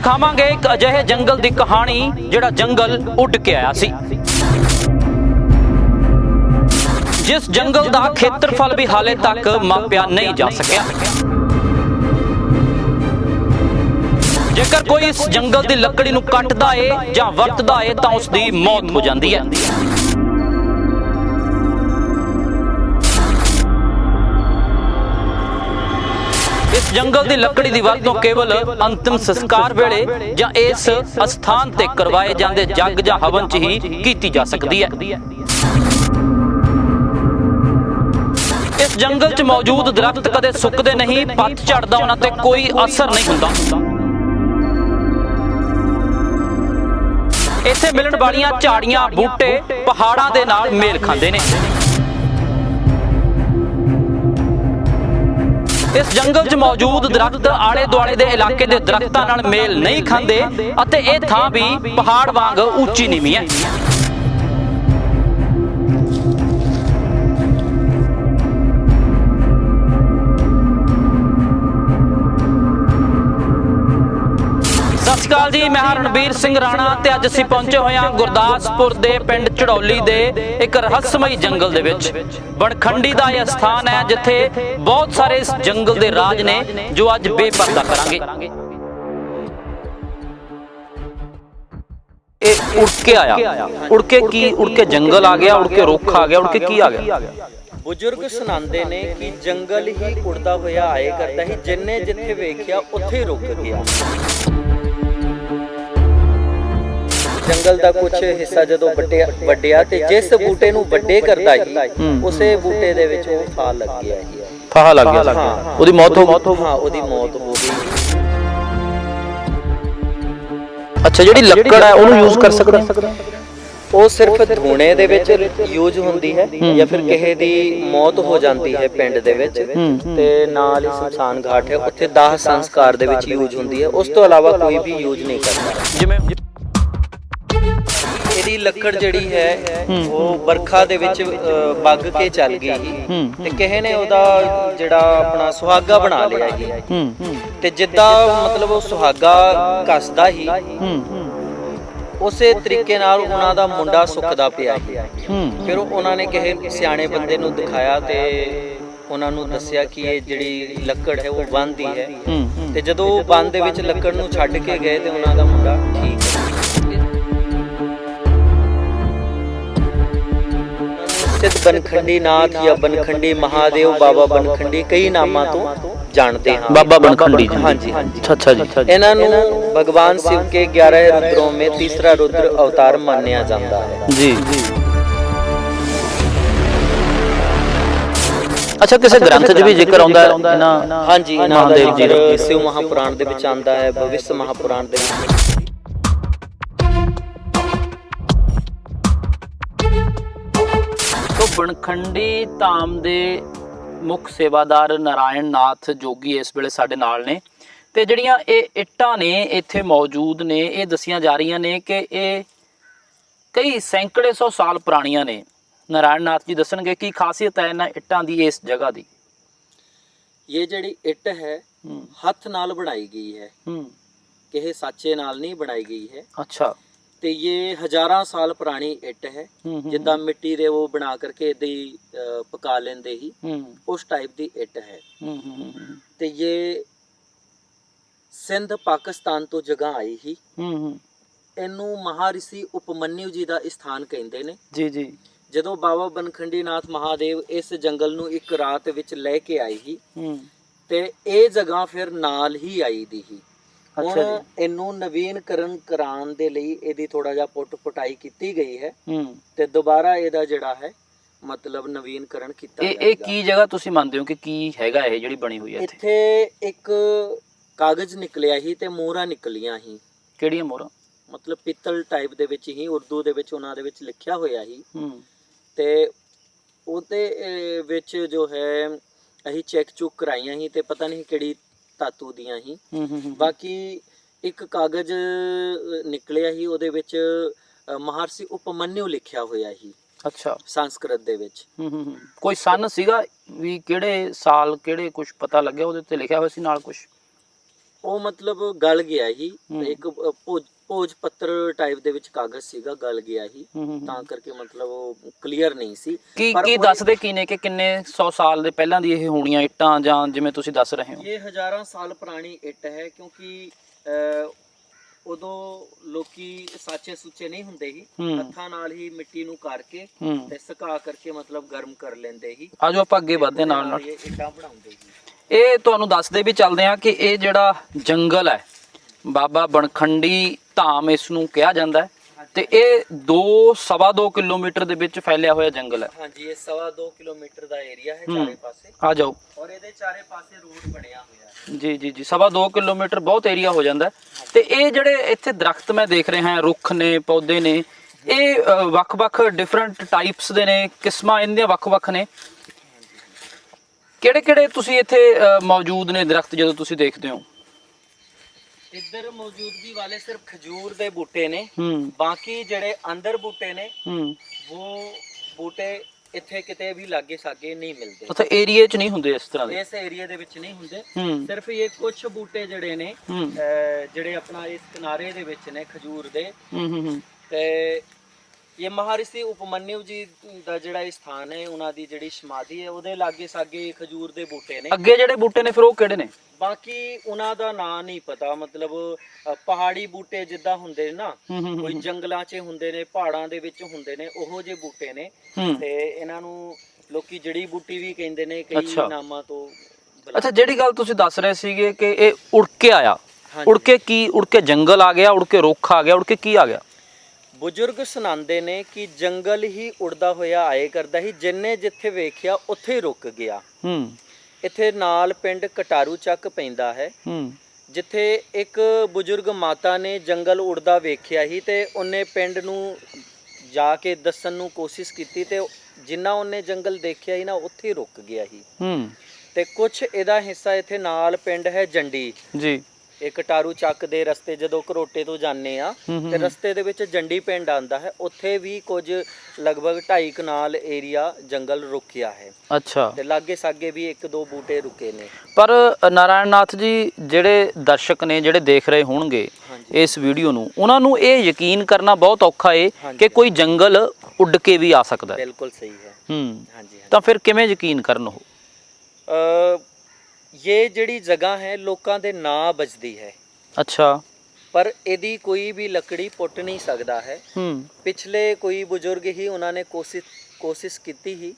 दिखावांगे एक अजिहे जंगल की कहानी जिहड़ा जंगल उड़ के आया सी। जिस जंगल का खेत्रफल भी हाले तक मापिया नहीं जा सकिया। जेकर कोई इस जंगल की लकड़ी नूं कटदा है जां वरतदा है तां उसदी मौत हो जाती है। इस जंगल की लकड़ी की वरतों केवल अंतिम संस्कार वेले जां इस अस्थान ते करवाए जांदे जग जां हवन च ही कीती जा सकती है। इस जंगल च मौजूद दरख्त कदे सुकदे नहीं, पतझड़ दा उन्हां ते कोई असर नहीं हुंदा। इत्थे मिलण वालियां झाड़ियां बूटे पहाड़ां दे नाल मेल खांदे ने। इस जंगल च मौजूद दरख्त आले दुआले दे इलाके दे दरख्तां नाल मेल नहीं खांदे अते इह थां भी पहाड़ वांग ऊंची नीवीं है। सत श्री अकाल जी, मैं रणबीर सिंह राणा ते अज असीं पहुंचे होए हां गुरदासपुर दे पिंड झड़ौली दे एक रहस्यमई जंगल दे विच। बनखंडी दा यह स्थान है जिथे बहुत सारे इस जंगल दे राज ने जो अज बेपर्दा करांगे। ਇਹ उड़ के आया, उड़ के की उड़ के जंगल आ गया, उड़ के रुख आ गया, उड़ के की आ गया। बुजुर्ग सुनाते ने कि जंगल ही उड़दा होया आए करता ही, जिन्ने जिथे वेखिया उत्थे रुक गया। जंगल का कुछ हिस्सा जदों वड्डिया ते जिस बूटे नूं वड्डे करदा ही उसे बूटे दे विच ओह फा लग गया ही। फाहा लग गया, ओदी मौत हो। हाँ, ओदी मौत हो गई। अच्छा, जिहड़ी लकड़ है ओनू यूज कर सकदा? ਉਹ ਸਿਰਫ ਧੂਣੇ ਦੇ ਵਿੱਚ ਯੂਜ਼ ਹੁੰਦੀ ਹੈ ਜਾਂ ਫਿਰ ਕਿਸੇ ਦੀ ਮੌਤ ਹੋ ਜਾਂਦੀ ਹੈ ਪਿੰਡ ਦੇ ਵਿੱਚ ਤੇ ਨਾਲ ਹੀ ਸ਼ਮਸ਼ਾਨ ਘਾਟ ਹੈ, ਉੱਥੇ ਦਾਹ ਸੰਸਕਾਰ ਦੇ ਵਿੱਚ ਯੂਜ਼ ਹੁੰਦੀ ਹੈ। ਉਸ ਤੋਂ ਇਲਾਵਾ ਕੋਈ ਵੀ ਯੂਜ਼ ਨਹੀਂ ਕਰਦਾ। ਜਿਵੇਂ ਇਹਦੀ ਲੱਕੜ ਜਿਹੜੀ ਹੈ ਉਹ ਵਰਖਾ ਦੇ ਵਿੱਚ ਵੱਗ ਕੇ ਚੱਲ ਗਈ ਸੀ ਤੇ ਕਿਸੇ ਨੇ ਉਹਦਾ ਜਿਹੜਾ ਆਪਣਾ ਸੁਹਾਗਾ ਬਣਾ ਲਿਆ ਸੀ ਤੇ ਜਿੱਦਾਂ ਮਤਲਬ ਉਹ ਸੁਹਾਗਾ ਕੱਸਦਾ ਹੀ ਉਸੇ ਤਰੀਕੇ ਨਾਲ ਉਹਨਾਂ ਦਾ ਮੁੰਡਾ ਸੁੱਕਦਾ ਪਿਆ ਸੀ। ਫਿਰ ਉਹਨਾਂ ਨੇ ਕਿਸੇ ਸਿਆਣੇ ਬੰਦੇ ਨੂੰ ਦਿਖਾਇਆ ਤੇ ਉਹਨਾਂ ਨੂੰ ਦੱਸਿਆ ਕਿ ਇਹ ਜਿਹੜੀ ਲੱਕੜ ਹੈ ਉਹ ਬੰਦ ਹੀ ਹੈ ਤੇ ਜਦੋਂ ਉਹ ਬੰਦ ਦੇ ਵਿੱਚ ਲੱਕੜ ਨੂੰ ਛੱਡ ਕੇ ਗਏ ਤੇ ਉਹਨਾਂ ਦਾ ਮੁੰਡਾ ਠੀਕ ਹੈ। सिद्ध बनखंडी नाथ या बनखंडी महादेव, बाबा बनखंडी कई नामां तो जानते हैं। बाबा बनखंडी, हाँ जी। अच्छा जी। इन्हां नूं भगवान शिव के 11 रुद्रों में तीसरा रुद्र अवतार मानिया जाता है जी। अच्छा, किसी ग्रंथ च भी जिक्र आउंदा है ना? हाँ जी, महादेव जी शिव महापुराण दे विच आंदा है, भविष्य महापुराण दे विच। तो बनखंडी धाम दे मुख सेवादार नारायण नाथ जोगी इस वेले साडे नाल ने ते जिहड़ियां ਇਹ ਇੱਟਾਂ ने ਇੱਥੇ मौजूद ने ਇਹ दसियां जा रही ने कि ਇਹ कई सैकड़े सौ साल पुरानियां ने। नारायण नाथ जी दसणगे की खासियत है इन्हां ਇੱਟਾਂ ਦੀ ਇਸ जगह दी। ये जिहड़ी ਇੱਟ है हथ नाल बनाई गई है, किसी साचे नाल नहीं बनाई गई है। अच्छा, ਤੇ ਇਹ ਹਜ਼ਾਰਾਂ ਸਾਲ ਪੁਰਾਣੀ ਇੱਟ ਹੈ। ਜਿੱਦਾਂ ਮਿੱਟੀ ਦੇ ਉਹ ਬਣਾ ਕਰਕੇ ਇਦਾਂ ਹੀ ਪਕਾ ਲੈਂਦੇ ਹੀ, ਉਸ ਟਾਈਪ ਦੀ ਇੱਟ ਹੈ। ਤੇ ਇਹ ਸਿੰਧ ਪਾਕਿਸਤਾਨ ਤੋਂ ਜਗ੍ਹਾ ਆਈ ਹੀ। ਇਹਨੂੰ ਮਹਾਰਿਸ਼ੀ ਉਪਮਨਿਊ ਜੀ ਦਾ ਸਥਾਨ ਕਹਿੰਦੇ ਨੇ ਜੀ ਜੀ। ਜਦੋਂ ਬਾਬਾ ਬਨਖੰਡੀ ਨਾਥ ਮਹਾਦੇਵ ਇਸ ਜੰਗਲ ਨੂੰ ਇੱਕ ਰਾਤ ਵਿੱਚ ਲੈ ਕੇ ਆਈ ਹੀ ਤੇ ਇਹ ਜਗ੍ਹਾ ਫਿਰ ਨਾਲ ਹੀ ਆਈ ਦੀ ਹੀ। ਹੁਣ ਇਹਨੂੰ ਨਵੀਨਕਰਨ ਕਰਾਉਣ ਦੇ ਲਈ ਇਹਦੀ ਥੋੜਾ ਜਿਹਾ ਪੁਟਾਈ ਕੀਤੀ ਗਈ ਹੈ ਤੇ ਦੁਬਾਰਾ ਇਹਦਾ ਜਿਹੜਾ ਹੈ ਮਤਲਬ ਨਵੀਨਕਰਨ ਕੀਤਾ ਜਾਏਗਾ। ਇਹ ਕੀ ਜਗ੍ਹਾ ਤੁਸੀਂ ਮੰਨਦੇ ਹੋ ਕਿ ਕੀ ਹੈਗਾ ਇਹ ਜਿਹੜੀ ਬਣੀ ਹੋਈ ਹੈ ਇੱਥੇ? ਇੱਕ ਕਾਗਜ਼ ਨਿਕਲਿਆ ਹੀ ਤੇ ਮੋਹਰਾਂ ਨਿਕਲੀਆਂ ਹੀ। ਕਿਹੜੀਆਂ ਮੋਹਰਾਂ? ਮਤਲਬ ਪਿੱਤਲ ਟਾਈਪ ਦੇ ਵਿੱਚ ਹੀ, ਉਰਦੂ ਦੇ ਵਿੱਚ ਉਹਨਾਂ ਦੇ ਵਿੱਚ ਲਿਖਿਆ ਹੋਇਆ ਹੀ ਤੇ ਉਹਦੇ ਵਿੱਚ ਜੋ ਹੈ ਅਸੀਂ ਚੈੱਕ ਚੁੱਕ ਕਰਾਈਆਂ ਹੀ ਤੇ ਪਤਾ ਨਹੀਂ ਕਿਹੜੀ ਧਾਤੂ ਦੀਆਂ ਹੀ। ਬਾਕੀ ਇੱਕ ਕਾਗਜ਼ ਨਿਕਲਿਆ ਹੀ, ਉਹਦੇ ਵਿੱਚ ਮਹਾਰਸ਼ੀ ਉਪਮਨਿਊ ਲਿਖਿਆ ਹੋਇਆ ਹੀ। ਅੱਛਾ, ਸੰਸਕ੍ਰਿਤ ਦੇ ਵਿੱਚ। ਕੋਈ ਸਨ ਸੀਗਾ ਵੀ ਕਿਹੜੇ ਸਾਲ ਕਿਹੜੇ ਕੁਝ ਪਤਾ ਲੱਗਿਆ ਉਹਦੇ ਤੇ ਲਿਖਿਆ ਹੋਇਆ ਸੀ ਨਾਲ ਕੁਝ? ਉਹ ਮਤਲਬ ਗਲ ਗਿਆ ਹੀ, ਇੱਕ ਭੋਜ ਪੱਤਰ ਟਾਈਪ ਦੇ ਵਿੱਚ ਕਾਗਜ਼ ਸੀਗਾ, ਗਲ ਗਿਆ ਹੀ, ਤਾਂ ਕਰਕੇ ਮਤਲਬ ਉਹ ਕਲੀਅਰ ਨਹੀਂ ਸੀ। ਕੀ ਦੱਸਦੇ ਕੀ ਨੇ ਕਿ ਕਿੰਨੇ 100 ਸਾਲ ਦੇ ਪਹਿਲਾਂ ਦੀ ਇਹ ਹੋਣੀਆਂ ਇੱਟਾਂ, ਜਾਂ ਜਿਵੇਂ ਤੁਸੀਂ ਦੱਸ ਰਹੇ ਹੋ? ਇਹ ਹਜ਼ਾਰਾਂ ਸਾਲ ਪੁਰਾਣੀ ਇੱਟ ਹੈ, ਕਿਉਂਕਿ ਉਦੋਂ ਲੋਕੀ ਸਾਚੇ ਸੁੱਚੇ ਨਹੀਂ ਹੁੰਦੇ ਸੀ, ਹੱਥਾਂ ਨਾਲ ਹੀ ਮਿੱਟੀ ਨੂੰ ਕਰਕੇ ਤੇ ਸੁਕਾ ਕਰਕੇ ਮਤਲਬ ਗਰਮ ਕਰ ਲੈਂਦੇ ਸੀ। ਆਜੋ ਆਪਾਂ ਅੱਗੇ ਵਧਦੇ ਨਾਲ ਇਹ ਇੱਟਾਂ ਬਣਾਉਂਦੇ ਸੀ। ਇਹ ਤੁਹਾਨੂੰ ਦੱਸਦੇ ਵੀ ਚੱਲਦੇ ਆ ਕਿ ਇਹ ਜਿਹੜਾ ਜੰਗਲ ਹੈ, ਬਾਬਾ ਬਣਖੰਡੀ ਧਾਮ ਇਸ ਨੂੰ ਕਿਹਾ ਜਾਂਦਾ ਹੈ, ਤੇ ਇਹ 2-2.25 ਕਿਲੋਮੀਟਰ ਦੇ ਵਿੱਚ ਫੈਲਿਆ ਹੋਇਆ ਜੰਗਲ ਹੈ। ਹਾਂਜੀ, ਇਹ 2.25 ਕਿਲੋਮੀਟਰ ਦਾ ਏਰੀਆ ਹੈ ਚਾਰੇ ਪਾਸੇ। ਆ ਜਾਓ। ਔਰ ਇਹਦੇ ਚਾਰੇ ਪਾਸੇ ਰੋਡ ਬਣਿਆ ਹੋਇਆ ਹੈ। ਜੀ ਜੀ ਜੀ, 2.25 ਕਿਲੋਮੀਟਰ ਬਹੁਤ ਏਰੀਆ ਹੋ ਜਾਂਦਾ ਹੈ। ਤੇ ਇਹ ਜਿਹੜੇ ਇੱਥੇ ਦਰਖਤ ਮੈਂ ਦੇਖ ਰਿਹਾ ਹਾਂ, ਰੁੱਖ ਨੇ, ਪੌਦੇ ਨੇ, ਇਹ ਵੱਖ-ਵੱਖ ਡਿਫਰੈਂਟ ਟਾਈਪਸ ਦੇ ਨੇ, ਕਿਸਮਾਂ ਇਹਨਾਂ ਵੱਖ-ਵੱਖ ਨੇ। ਕਿਹੜੇ-ਕਿਹੜੇ ਤੁਸੀਂ ਇੱਥੇ ਮੌਜੂਦ ਨੇ ਦਰਖਤ ਜਦੋਂ ਤੁਸੀਂ ਦੇਖਦੇ ਹੋ? ਇੱਧਰ ਮੌਜੂਦਗੀ ਵਾਲੇ ਸਿਰਫ ਖਜੂਰ ਦੇ ਬੂਟੇ ਨੇ, ਬਾਕੀ ਜਿਹੜੇ ਅੰਦਰ ਬੂਟੇ ਨੇ ਉਹ ਬੂਟੇ ਇੱਥੇ ਕਿਤੇ ਵੀ ਲਾਗੇ ਸਾਗੇ ਨਹੀਂ ਮਿਲਦੇ। ਉੱਥੇ ਏਰੀਆ 'ਚ ਨਹੀਂ ਹੁੰਦੇ ਇਸ ਤਰ੍ਹਾਂ ਦੇ? ਇਸ ਏਰੀਆ ਦੇ ਵਿੱਚ ਨਹੀਂ ਹੁੰਦੇ। ਸਿਰਫ ਇਹ ਕੁਝ ਬੂਟੇ ਜਿਹੜੇ ਨੇ ਜਿਹੜੇ ਆਪਣਾ ਇਸ ਕਿਨਾਰੇ ਦੇ ਵਿੱਚ ਨੇ ਖਜੂਰ ਦੇ। ਤੇ ਇਹ ਮਹਾਰਿਸ਼ੀ ਉਪਮਨਿਊ ਜੀ ਦਾ ਜਿਹੜਾ ਇਹ ਸਥਾਨ ਹੈ, ਉਹਨਾਂ ਦੀ ਜਿਹੜੀ ਸਮਾਧੀ ਹੈ, ਉਹਦੇ ਲਾਗੇ ਸਾਗੇ ਖਜੂਰ ਦੇ ਬੂਟੇ ਨੇ। ਅੱਗੇ ਜਿਹੜੇ ਬੂਟੇ ਨੇ ਫਿਰ ਉਹ ਕਿਹੜੇ ਨੇ? ਬਾਕੀ ਉਹਨਾਂ ਦਾ ਨਾਂ ਨਹੀਂ ਪਤਾ, ਮਤਲਬ ਪਹਾੜੀ ਬੂਟੇ ਜਿੱਦਾਂ ਹੁੰਦੇ ਨੇ ਨਾ, ਕੋਈ ਜੰਗਲਾਂ 'ਚ ਹੁੰਦੇ ਨੇ, ਪਹਾੜਾਂ ਦੇ ਵਿੱਚ ਹੁੰਦੇ ਨੇ, ਉਹੋ ਜਿਹੇ ਬੂਟੇ ਨੇ। ਤੇ ਇਹਨਾਂ ਨੂੰ ਲੋਕੀ ਜੜੀ ਬੂਟੀ ਵੀ ਕਹਿੰਦੇ ਨੇ ਕਈ ਨਾਮਾਂ ਤੋਂ। ਅੱਛਾ, ਜਿਹੜੀ ਗੱਲ ਤੁਸੀਂ ਦੱਸ ਰਹੇ ਸੀਗੇ ਕਿ ਇਹ ਉੜ ਕੇ ਆਇਆ, ਉੜ ਕੇ ਕੀ? ਉੜ ਕੇ ਜੰਗਲ ਆ ਗਿਆ, ਉੜ ਕੇ ਰੁੱਖ ਆ ਗਿਆ, ਉੜ ਕੇ ਕੀ ਆ ਗਿਆ? ਬਜ਼ੁਰਗ ਸੁਣਾਉਂਦੇ ਨੇ ਕਿ ਜੰਗਲ ਹੀ ਉੜਦਾ ਹੋਇਆ ਆਏ ਕਰਦਾ ਸੀ, ਜਿੰਨੇ ਜਿੱਥੇ ਵੇਖਿਆ ਉੱਥੇ ਹੀ ਰੁਕ ਗਿਆ। ਇੱਥੇ ਨਾਲ ਪਿੰਡ ਕਟਾਰੂ ਚੱਕ ਪੈਂਦਾ ਹੈ, ਜਿੱਥੇ ਇੱਕ ਬਜ਼ੁਰਗ ਮਾਤਾ ਨੇ ਜੰਗਲ ਉੜਦਾ ਵੇਖਿਆ ਸੀ ਤੇ ਉਹਨੇ ਪਿੰਡ ਨੂੰ ਜਾ ਕੇ ਦੱਸਣ ਨੂੰ ਕੋਸ਼ਿਸ਼ ਕੀਤੀ, ਤੇ ਜਿੰਨਾ ਉਹਨੇ ਜੰਗਲ ਦੇਖਿਆ ਸੀ ਨਾ, ਉੱਥੇ ਹੀ ਰੁਕ ਗਿਆ ਸੀ। ਤੇ ਕੁਝ ਇਹਦਾ ਹਿੱਸਾ ਇੱਥੇ ਨਾਲ ਪਿੰਡ ਹੈ ਜੰਡੀ ਜੀ, ਇਹ ਕਟਾਰੂ ਚੱਕ ਦੇ ਰਸਤੇ ਜਦੋਂ ਘਰੋਟੇ ਤੋਂ ਜਾਂਦੇ ਆ ਤੇ ਰਸਤੇ ਦੇ ਵਿੱਚ ਜੰਡੀ ਪਿੰਡ ਆਂਦਾ ਹੈ, ਉੱਥੇ ਵੀ ਕੁਝ ਲਗਭਗ 2.5 ਕਨਾਲ ਏਰੀਆ ਜੰਗਲ ਰੁਕਿਆ ਹੈ। ਅੱਛਾ, ਤੇ ਲਾਗੇ ਸਾਗੇ ਵੀ 1-2 ਬੂਟੇ ਰੁਕੇ ਨੇ। ਪਰ ਨਾਰਾਇਣ ਨਾਥ ਜੀ, ਜਿਹੜੇ ਦਰਸ਼ਕ ਨੇ, ਜਿਹੜੇ ਦੇਖ ਰਹੇ ਹੋਣਗੇ ਇਸ ਵੀਡੀਓ ਨੂੰ, ਉਹਨਾਂ ਨੂੰ ਇਹ ਯਕੀਨ ਕਰਨਾ ਬਹੁਤ ਔਖਾ ਏ ਕਿ ਕੋਈ ਜੰਗਲ ਉੱਡ ਕੇ ਵੀ ਆ ਸਕਦਾ ਹੈ। ਬਿਲਕੁਲ ਸਹੀ ਹੈ। ਹਾਂਜੀ, ਤਾਂ ਫਿਰ ਕਿਵੇਂ ਯਕੀਨ ਕਰਨ ਉਹ? ਇਹ ਜਿਹੜੀ ਜਗ੍ਹਾ ਹੈ ਲੋਕਾਂ ਦੇ ਨਾਂ ਬਜਦੀ ਹੈ। ਅੱਛਾ, ਪਰ ਇਹਦੀ ਕੋਈ ਵੀ ਲੱਕੜੀ ਪੁੱਟ ਨਹੀਂ ਸਕਦਾ ਹੈ। ਪਿਛਲੇ ਕੋਈ ਬਜ਼ੁਰਗ ਹੀ ਉਹਨਾਂ ਨੇ ਕੋਸ਼ਿਸ਼ ਕੀਤੀ ਹੀ,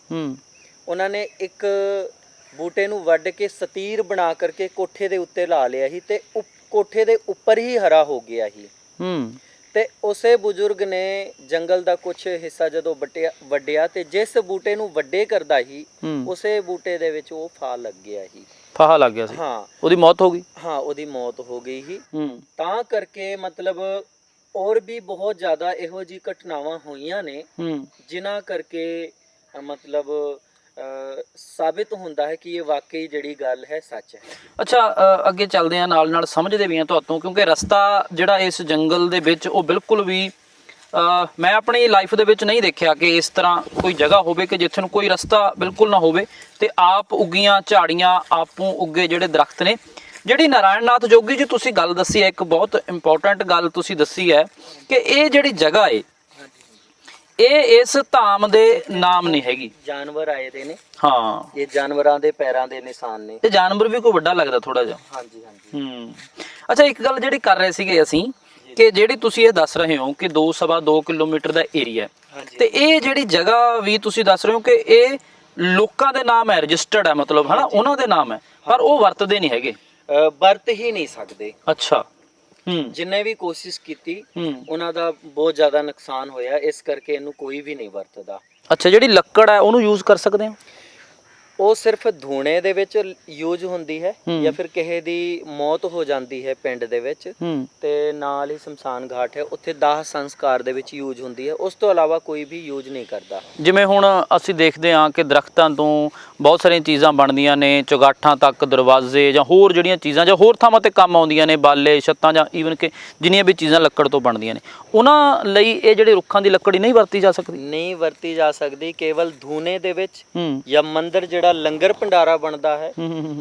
ਉਹਨਾਂ ਨੇ ਇੱਕ ਬੂਟੇ ਨੂੰ ਵੱਢ ਕੇ ਸਤੀਰ ਬਣਾ ਕਰਕੇ ਕੋਠੇ ਦੇ ਉੱਤੇ ਲਾ ਲਿਆ ਸੀ, ਤੇ ਕੋਠੇ ਦੇ ਉੱਪਰ ਹੀ ਹਰਾ ਹੋ ਗਿਆ ਸੀ। ਤੇ ਉਸੇ ਬਜ਼ੁਰਗ ਨੇ ਜੰਗਲ ਦਾ ਕੁਝ ਹਿੱਸਾ ਜਦੋਂ ਵੱਢਿਆ ਤੇ ਜਿਸ ਬੂਟੇ ਨੂੰ ਵੱਡੇ ਕਰਦਾ ਸੀ, ਉਸੇ ਬੂਟੇ ਦੇ ਵਿੱਚ ਉਹ ਫਲ ਲੱਗ ਗਿਆ ਸੀ। ਫਾਹਾ ਲੱਗ ਗਿਆ ਸੀ? ਹਾਂ। ਉਹਦੀ ਮੌਤ ਹੋ ਗਈ? ਹਾਂ, ਉਹਦੀ ਮੌਤ ਹੋ ਗਈ ਸੀ। ਤਾਂ ਕਰਕੇ ਮਤਲਬ ਹੋਰ ਵੀ ਬਹੁਤ ਜ਼ਿਆਦਾ ਇਹੋ ਜਿਹੀ ਘਟਨਾਵਾਂ ਹੋਈਆਂ ਨੇ ਜਿਨ੍ਹਾਂ ਕਰਕੇ ਮਤਲਬ ਸਾਬਿਤ ਹੁੰਦਾ ਹੈ ਕਿ ਇਹ ਵਾਕਈ ਜਿਹੜੀ ਗੱਲ ਹੈ ਸੱਚ ਹੈ। ਅੱਛਾ, ਅੱਗੇ ਚੱਲਦੇ ਆ, ਨਾਲ ਨਾਲ ਸਮਝਦੇ ਵੀ ਆ ਤੁਹਾਨੂੰ, ਕਿਉਂਕਿ ਰਸਤਾ ਜਿਹੜਾ ਇਸ ਜੰਗਲ ਦੇ ਵਿੱਚ ਉਹ ਬਿਲਕੁਲ ਵੀ ਮੈਂ ਆਪਣੀ ਲਾਈਫ ਦੇ ਵਿੱਚ ਨਹੀਂ ਦੇਖਿਆ ਕਿ ਇਸ ਤਰ੍ਹਾਂ ਕੋਈ ਜਗ੍ਹਾ ਹੋਵੇ ਕਿ ਜਿੱਥੇ ਨੂੰ ਕੋਈ ਰਸਤਾ ਬਿਲਕੁਲ ਨਾ ਹੋਵੇ, ਤੇ ਆਪ ਉੱਗੀਆਂ ਝਾੜੀਆਂ, ਆਪੋਂ ਉੱਗੇ ਜਿਹੜੇ ਦਰਖਤ ਨੇ। ਜਿਹੜੀ ਨਾਰਾਇਣ ਨਾਥ ਜੋਗੀ ਜੀ ਤੁਸੀਂ ਗੱਲ ਦੱਸੀ ਹੈ, ਇੱਕ ਬਹੁਤ ਇੰਪੋਰਟੈਂਟ ਗੱਲ ਤੁਸੀਂ ਦੱਸੀ ਹੈ ਕਿ ਇਹ ਜਿਹੜੀ ਜਗ੍ਹਾ ਏ, ਇਹ ਇਸ ਧਾਮ ਦੇ ਨਾਮ ਨਹੀਂ ਹੈਗੀ। ਜਾਨਵਰ ਆਏ ਦੇ ਨੇ। ਹਾਂ, ਇਹ ਜਾਨਵਰਾਂ ਦੇ ਪੈਰਾਂ ਦੇ ਨਿਸ਼ਾਨ ਨੇ। ਤੇ ਜਾਨਵਰ ਵੀ ਕੋਈ ਵੱਡਾ ਲੱਗਦਾ ਥੋੜਾ ਜਿਹਾ। ਹਾਂਜੀ ਹਾਂਜੀ। ਅੱਛਾ, ਇੱਕ ਗੱਲ ਜਿਹੜੀ ਕਰ ਰਹੇ ਸੀਗੇ ਅਸੀਂ, ਕਿ ਜਿਹੜੀ ਤੁਸੀਂ ਇਹ ਦੱਸ ਰਹੇ ਹੋ ਕਿ 2-2.25 ਕਿਲੋਮੀਟਰ ਦਾ ਏਰੀਆ, ਤੇ ਇਹ ਜਿਹੜੀ ਜਗ੍ਹਾ ਵੀ ਤੁਸੀਂ ਦੱਸ ਰਹੇ ਹੋ ਕਿ ਇਹ ਲੋਕਾਂ ਦੇ ਨਾਮ ਹੈ, ਰਜਿਸਟਰਡ ਹੈ, ਮਤਲਬ ਹਨਾ, ਉਹਨਾਂ ਦੇ ਨਾਮ ਹੈ, ਪਰ ਉਹ ਵਰਤਦੇ ਨਹੀਂ ਹੈਗੇ। ਵਰਤ ਹੀ ਨਹੀਂ ਸਕਦੇ। ਅੱਛਾ। ਜਿੰਨੇ ਵੀ ਕੋਸ਼ਿਸ਼ ਕੀਤੀ ਉਹਨਾਂ ਦਾ ਬਹੁਤ ਜ਼ਿਆਦਾ ਨੁਕਸਾਨ ਹੋਇਆ, ਇਸ ਕਰਕੇ ਇਹਨੂੰ ਕੋਈ ਵੀ ਨਹੀਂ ਵਰਤਦਾ। ਅੱਛਾ, ਜਿਹੜੀ ਲੱਕੜ ਹੈ ਉਹਨੂੰ ਯੂਜ਼ ਕਰ ਸਕਦੇ ਹਾਂ? ਉਹ ਸਿਰਫ ਧੂਣੇ ਦੇ ਵਿੱਚ ਯੂਜ਼ ਹੁੰਦੀ ਹੈ, ਜਾਂ ਫਿਰ ਕਿਸੇ ਦੀ ਮੌਤ ਹੋ ਜਾਂਦੀ ਹੈ ਪਿੰਡ ਦੇ ਵਿੱਚ, ਤੇ ਨਾਲ ਹੀ ਸ਼ਮਸ਼ਾਨ ਘਾਟ ਹੈ, ਉੱਥੇ ਦਾਹ ਸੰਸਕਾਰ ਦੇ ਵਿੱਚ ਯੂਜ਼ ਹੁੰਦੀ ਹੈ। ਉਸ ਤੋਂ ਇਲਾਵਾ ਕੋਈ ਵੀ ਯੂਜ਼ ਨਹੀਂ ਕਰਦਾ। ਜਿਵੇਂ ਹੁਣ ਅਸੀਂ ਦੇਖਦੇ ਹਾਂ ਕਿ ਦਰਖਤਾਂ ਤੋਂ ਬਹੁਤ ਸਾਰੀਆਂ ਚੀਜ਼ਾਂ ਬਣਦੀਆਂ ਨੇ, ਚੁਗਾਠਾਂ ਤੱਕ, ਦਰਵਾਜ਼ੇ, ਜਾਂ ਹੋਰ ਜਿਹੜੀਆਂ ਚੀਜ਼ਾਂ ਜਾਂ ਹੋਰ ਥਾਵਾਂ ਤੇ ਕੰਮ ਆਉਂਦੀਆਂ ਨੇ, ਬਾਲੇ, ਛੱਤਾਂ, ਜਾਂ ਈਵਨ ਕਿ ਜਿੰਨੀਆਂ ਵੀ ਚੀਜ਼ਾਂ ਲੱਕੜ ਤੋਂ ਬਣਦੀਆਂ ਨੇ, ਉਹਨਾਂ ਲਈ ਇਹ ਜਿਹੜੇ ਰੁੱਖਾਂ ਦੀ ਲੱਕੜੀ ਨਹੀਂ ਵਰਤੀ ਜਾ ਸਕਦੀ? ਨਹੀਂ ਵਰਤੀ ਜਾ ਸਕਦੀ। ਕੇਵਲ ਧੂਣੇ ਦੇ ਵਿੱਚ ਜਾਂ ਮੰਦਿਰ ਜਿਹੜਾ ਜਿਹੜਾ ਲੰਗਰ ਭੰਡਾਰਾ ਬਣਦਾ ਹੈ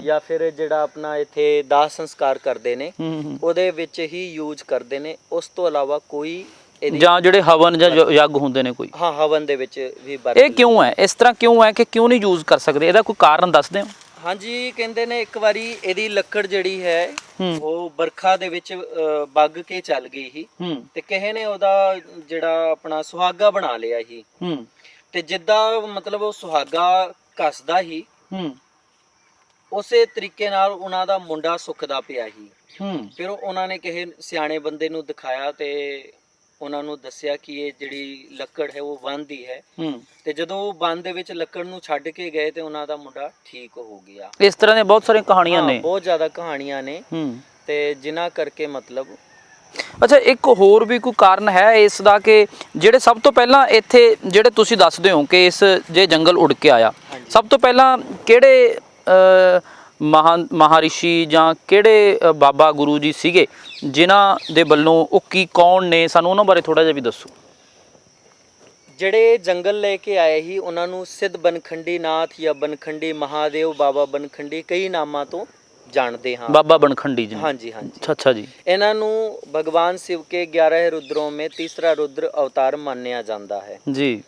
ਜਾਂ ਫਿਰ ਜਿਹੜਾ ਆਪਣਾ ਇੱਥੇ ਦਾਹ ਸੰਸਕਾਰ ਕਰਦੇ ਨੇ ਉਹਦੇ ਵਿੱਚ ਹੀ ਯੂਜ਼ ਕਰਦੇ ਨੇ। ਉਸ ਤੋਂ ਇਲਾਵਾ ਕੋਈ ਜਾਂ ਜਿਹੜੇ ਹਵਨ ਜਾਂ ਯੱਗ ਹੁੰਦੇ ਨੇ ਕੋਈ, ਹਾਂ ਹਵਨ ਦੇ ਵਿੱਚ ਵੀ ਇਹ ਕਿਉਂ ਹੈ, ਇਸ ਤਰ੍ਹਾਂ ਕਿਉਂ ਹੈ ਕਿ ਕਿਉਂ ਨਹੀਂ ਯੂਜ਼ ਕਰ ਸਕਦੇ? ਇਹਦਾ ਕੋਈ ਕਾਰਨ ਦੱਸਦੇ ਹੋ? ਹਾਂਜੀ, ਕਹਿੰਦੇ ਨੇ ਇੱਕ ਵਾਰੀ ਇਹਦੀ ਲੱਕੜ ਜਿਹੜੀ ਹੈ ਉਹ ਬਰਖਾ ਦੇ ਵਿੱਚ ਵੱਗ ਕੇ ਚੱਲ ਗਈ ਸੀ ਤੇ ਕਿਸੇ ਨੇ ਉਹਦਾ ਜਿਹੜਾ ਆਪਣਾ ਸੁਹਾਗਾ ਬਣਾ ਲਿਆ ਸੀ ਤੇ ਜਿੱਦਾਂ ਮਤਲਬ ਉਹ ਸੁਹਾਗਾ ਘਸਦਾ ਹੀ ਉਸੇ ਤਰੀਕੇ ਨਾਲ ਉਹਨਾਂ ਦਾ ਮੁੰਡਾ ਸੁੱਕਦਾ ਪਿਆ ਸੀ। ਫਿਰ ਉਹਨਾਂ ਨੇ ਕਿਸੇ ਸਿਆਣੇ ਬੰਦੇ ਨੂੰ ਦਿਖਾਇਆ ਤੇ ਉਹਨਾਂ ਨੂੰ ਦੱਸਿਆ ਕਿ ਇਹ ਜਿਹੜੀ ਲੱਕੜ ਹੈ ਉਹ ਵਨ ਦੀ ਹੈ ਤੇ ਜਦੋਂ ਉਹ ਵਨ ਦੇ ਵਿੱਚ ਲੱਕੜ ਨੂੰ ਛੱਡ ਕੇ ਗਏ ਤੇ ਉਹਨਾਂ ਦਾ ਮੁੰਡਾ ਠੀਕ ਹੋ ਗਿਆ। ਇਸ ਤਰ੍ਹਾਂ ਦੀਆਂ ਬਹੁਤ ਸਾਰੀਆਂ ਕਹਾਣੀਆਂ ਨੇ, ਬਹੁਤ ਜ਼ਿਆਦਾ ਕਹਾਣੀਆਂ ਨੇ ਤੇ ਜਿਨ੍ਹਾਂ ਕਰਕੇ ਮਤਲਬ। ਅੱਛਾ, ਇੱਕ ਹੋਰ ਵੀ ਕੋਈ ਕਾਰਨ ਹੈ ਇਸ ਦਾ ਕਿ ਜਿਹੜੇ ਸਭ ਤੋਂ ਪਹਿਲਾਂ ਇੱਥੇ ਜਿਹੜੇ ਤੁਸੀਂ ਦੱਸਦੇ ਹੋ ਕਿ ਇਸ ਜੇ ਜੰਗਲ ਉੜ ਕੇ ਆਇਆ, ਸਭ ਤੋਂ ਪਹਿਲਾਂ ਕਿਹੜੇ ਮਹਾਰਿਸ਼ੀ ਜਾਂ ਕਿਹੜੇ ਬਾਬਾ ਗੁਰੂ ਜੀ ਸੀਗੇ ਜਿਨ੍ਹਾਂ ਦੇ ਵੱਲੋਂ ਉਹ ਕੀ ਕੌਣ ਨੇ, ਸਾਨੂੰ ਉਹਨਾਂ ਬਾਰੇ ਥੋੜਾ ਜਿਹਾ ਵੀ ਦੱਸੋ। ਜਿਹੜੇ ਜੰਗਲ ਲੈ ਕੇ ਆਏ ਸੀ ਉਹਨਾਂ ਨੂੰ ਸਿੱਧ ਬਨਖੰਡੀ ਨਾਥ ਜਾਂ ਬਨਖੰਡੀ ਮਹਾਦੇਵ, ਬਾਬਾ ਬਨਖੰਡੀ ਕਈ ਨਾਮਾਂ ਤੋਂ ਜਾਣਦੇ ਹਾਂ। ਬਾਬਾ ਬਨਖੰਡੀ ਜੀ, ਹਾਂਜੀ ਹਾਂਜੀ, ਅੱਛਾ ਜੀ। ਇਹਨਾਂ ਨੂੰ ਭਗਵਾਨ शिव के 11 रुद्रों में तीसरा रुद्र अवतार ਮੰਨਿਆ ਜਾਂਦਾ ਹੈ ਜੀ।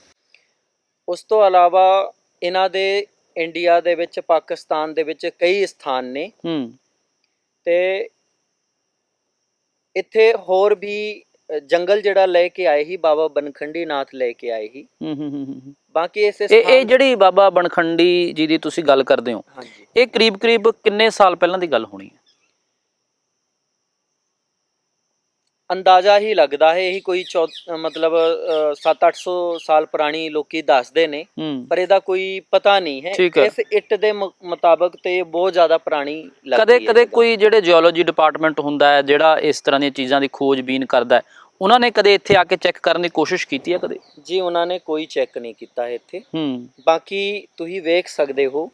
ਉਸ ਤੋਂ ਇਲਾਵਾ ਇਹਨਾਂ ਦੇ ਇੰਡੀਆ ਦੇ ਵਿੱਚ, ਪਾਕਿਸਤਾਨ ਦੇ ਵਿੱਚ ਕਈ ਸਥਾਨ ਨੇ ਤੇ ਇੱਥੇ ਹੋਰ ਵੀ ਜੰਗਲ ਜਿਹੜਾ ਲੈ ਕੇ ਆਏ ਸੀ ਬਾਬਾ ਬਨਖੰਡੀ ਨਾਥ ਲੈ ਕੇ ਆਏ ਸੀ। ਬਾਕੀ ਇਹ ਜਿਹੜੀ ਬਾਬਾ ਬਨਖੰਡੀ ਜੀ ਦੀ ਤੁਸੀਂ ਗੱਲ ਕਰਦੇ ਹੋ, ਇਹ ਕਰੀਬ ਕਿੰਨੇ ਸਾਲ ਪਹਿਲਾਂ ਦੀ ਗੱਲ ਹੋਣੀ ਹੈ? ਅੰਦਾਜ਼ਾ ਹੀ ਲੱਗਦਾ ਹੈ ਇਹੀ ਕੋਈ ਮਤਲਬ 700-800 ਸਾਲ ਪੁਰਾਣੀ ਲੋਕੀ ਦੱਸਦੇ ਨੇ, ਪਰ ਇਹਦਾ ਕੋਈ ਪਤਾ ਨਹੀਂ ਹੈ। ਇਸ ਇੱਟ ਦੇ ਮੁਤਾਬਕ ਤੇ ਬਹੁਤ ਜ਼ਿਆਦਾ ਪੁਰਾਣੀ ਲੱਗਦੀ ਹੈ। ਕਦੇ ਕੋਈ ਜਿਹੜੇ ਜਿਓਲੋਜੀ ਡਿਪਾਰਟਮੈਂਟ ਹੁੰਦਾ ਹੈ ਜਿਹੜਾ ਇਸ ਤਰ੍ਹਾਂ ਦੀਆਂ ਚੀਜ਼ਾਂ ਦੀ ਖੋਜਬੀਨ ਕਰਦਾ ਹੈ, ਉਹਨਾਂ ਨੇ ਕਦੇ ਇੱਥੇ ਆ ਕੇ ਚੈੱਕ ਕਰਨ ਦੀ ਕੋਸ਼ਿਸ਼ ਕੀਤੀ ਹੈ ਕਦੇ? ਜੀ ਉਹਨਾਂ ਨੇ ਕੋਈ ਚੈੱਕ ਨਹੀਂ ਕੀਤਾ ਇੱਥੇ। ਬਾਕੀ ਤੁਸੀਂ ਵੇਖ ਸਕਦੇ ਹੋ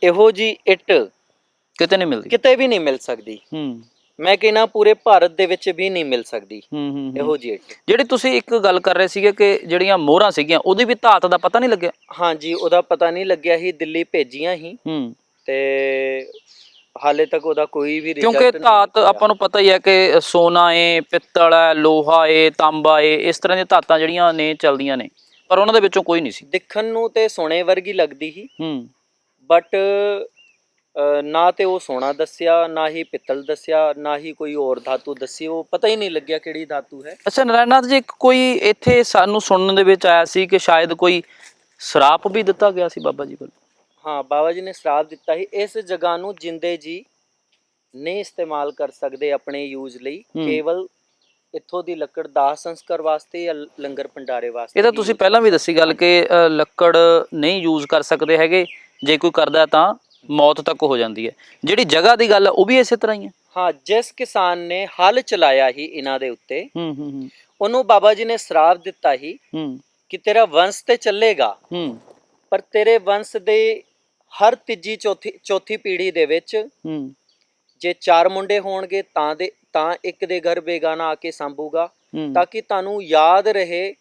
ਇਹੋ ਜੀ ਇੱਟ ਕਿਤੇ ਨਹੀਂ ਮਿਲਦੀ, ਕਿਤੇ ਵੀ ਨਹੀਂ ਮਿਲ ਸਕਦੀ। ਮੈਂ ਕਹਿੰਦਾ ਪੂਰੇ ਭਾਰਤ ਦੇ ਵਿੱਚ ਵੀ ਨਹੀਂ ਮਿਲ ਸਕਦੀ ਇਹੋ ਜਿਹੀ ਇੱਟ। ਜਿਹੜੀ ਤੁਸੀਂ ਇੱਕ ਗੱਲ ਕਰ ਰਹੇ ਸੀਗੇ ਕਿ ਜਿਹੜੀਆਂ ਮੋਹਰਾਂ ਸੀਗੀਆਂ ਉਹਦੀ ਵੀ ਧਾਤ ਦਾ ਪਤਾ ਨਹੀਂ ਲੱਗਿਆ? ਹਾਂਜੀ, ਉਹਦਾ ਪਤਾ ਨਹੀਂ ਲੱਗਿਆ ਸੀ, ਦਿੱਲੀ ਭੇਜੀਆਂ ਸੀ ਤੇ ਹਾਲੇ ਤੱਕ ਉਹਦਾ ਕੋਈ ਵੀ ਰਿਜ਼ਲਟ ਨਹੀਂ। ਕਿਉਂਕਿ ਧਾਤ ਆਪਾਂ ਨੂੰ ਪਤਾ ਹੀ ਹੈ ਕਿ ਸੋਨਾ ਏ, ਪਿੱਤਲ ਹੈ, ਲੋਹਾ ਏ, ਤਾਂਬਾ ਏ, ਇਸ ਤਰ੍ਹਾਂ ਦੀਆਂ ਧਾਤਾਂ ਜਿਹੜੀਆਂ ਨੇ ਚਲਦੀਆਂ ਨੇ, ਪਰ ਉਹਨਾਂ ਦੇ ਵਿੱਚੋਂ ਕੋਈ ਨਹੀਂ ਸੀ। ਦਿਖਣ ਨੂੰ ਤੇ ਸੋਨੇ ਵਰਗੀ ਲੱਗਦੀ ਸੀ ਬਟ ਨਾ ਤੇ ਉਹ ਸੋਨਾ ਦੱਸਿਆ, ਨਾ ਹੀ ਪਿੱਤਲ ਦੱਸਿਆ, ਨਾ ਹੀ ਕੋਈ ਹੋਰ ਧਾਤੂ ਦੱਸੀ। ਉਹ ਪਤਾ ਹੀ ਨਹੀਂ ਲੱਗਿਆ ਕਿਹੜੀ ਧਾਤੂ ਹੈ। ਅੱਛਾ ਨਾਰਾਇਣਨਾਥ ਜੀ, ਕੋਈ ਇੱਥੇ ਸਾਨੂੰ ਸੁਣਨ ਦੇ ਵਿੱਚ ਆਇਆ ਸੀ ਕਿ ਸ਼ਾਇਦ ਕੋਈ ਸ਼ਰਾਪ ਵੀ ਦਿੱਤਾ ਗਿਆ ਸੀ ਬਾਬਾ ਜੀ ਵੱਲੋਂ? ਹਾਂ, ਬਾਬਾ ਜੀ ਨੇ ਸ਼ਰਾਪ ਦਿੱਤਾ ਸੀ ਇਸ ਜਗ੍ਹਾ ਨੂੰ ਜਿੰਦੇ ਜੀ ਨਹੀਂ ਇਸਤੇਮਾਲ ਕਰ ਸਕਦੇ ਆਪਣੇ ਯੂਜ਼ ਲਈ, ਕੇਵਲ ਇੱਥੋਂ ਦੀ ਲੱਕੜ ਦਾਹ ਸੰਸਕਾਰ ਵਾਸਤੇ ਜਾਂ ਲੰਗਰ ਭੰਡਾਰੇ ਵਾਸਤੇ। ਇਹ ਤਾਂ ਤੁਸੀਂ ਪਹਿਲਾਂ ਵੀ ਦੱਸੀ ਗੱਲ ਕਿ ਲੱਕੜ ਨਹੀਂ ਯੂਜ਼ ਕਰ ਸਕਦੇ ਹੈਗੇ, ਜੇ ਕੋਈ ਕਰਦਾ ਤਾਂ ਮੌਤ ਤੱਕ ਹੋ ਜਾਂਦੀ ਹੈ। ਜਿਹੜੀ ਜਗ੍ਹਾ ਦੀ ਗੱਲ ਉਹ ਵੀ ਇਸੇ ਤਰ੍ਹਾਂ ਹੀ ਹੈ? ਹਾਂ, ਜਿਸ ਕਿਸਾਨ ਨੇ ਹਲ ਚਲਾਇਆ ਹੀ ਇਹਨਾਂ ਦੇ ਉੱਤੇ ਉਹਨੂੰ ਬਾਬਾ ਜੀ ਨੇ ਸ਼ਰਾਪ ਦਿੱਤਾ ਹੀ ਕਿ ਤੇਰਾ ਵੰਸ਼ ਤੇ ਚੱਲੇਗਾ, ਪਰ ਤੇਰੇ ਵੰਸ਼ ਦੇ ਹਰ ਤੀਜੀ ਚੌਥੀ ਪੀੜ੍ਹੀ ਦੇ ਵਿੱਚ ਜੇ 4 ਮੁੰਡੇ ਹੋਣਗੇ ਤਾਂ ਇੱਕ ਦੇ ਘਰ ਬੇਗਾਨਾ ਆ ਕੇ ਸੰਭੂਗਾ, ਤਾਂ ਕਿ ਤੁਹਾਨੂੰ ਯਾਦ ਰਹੇ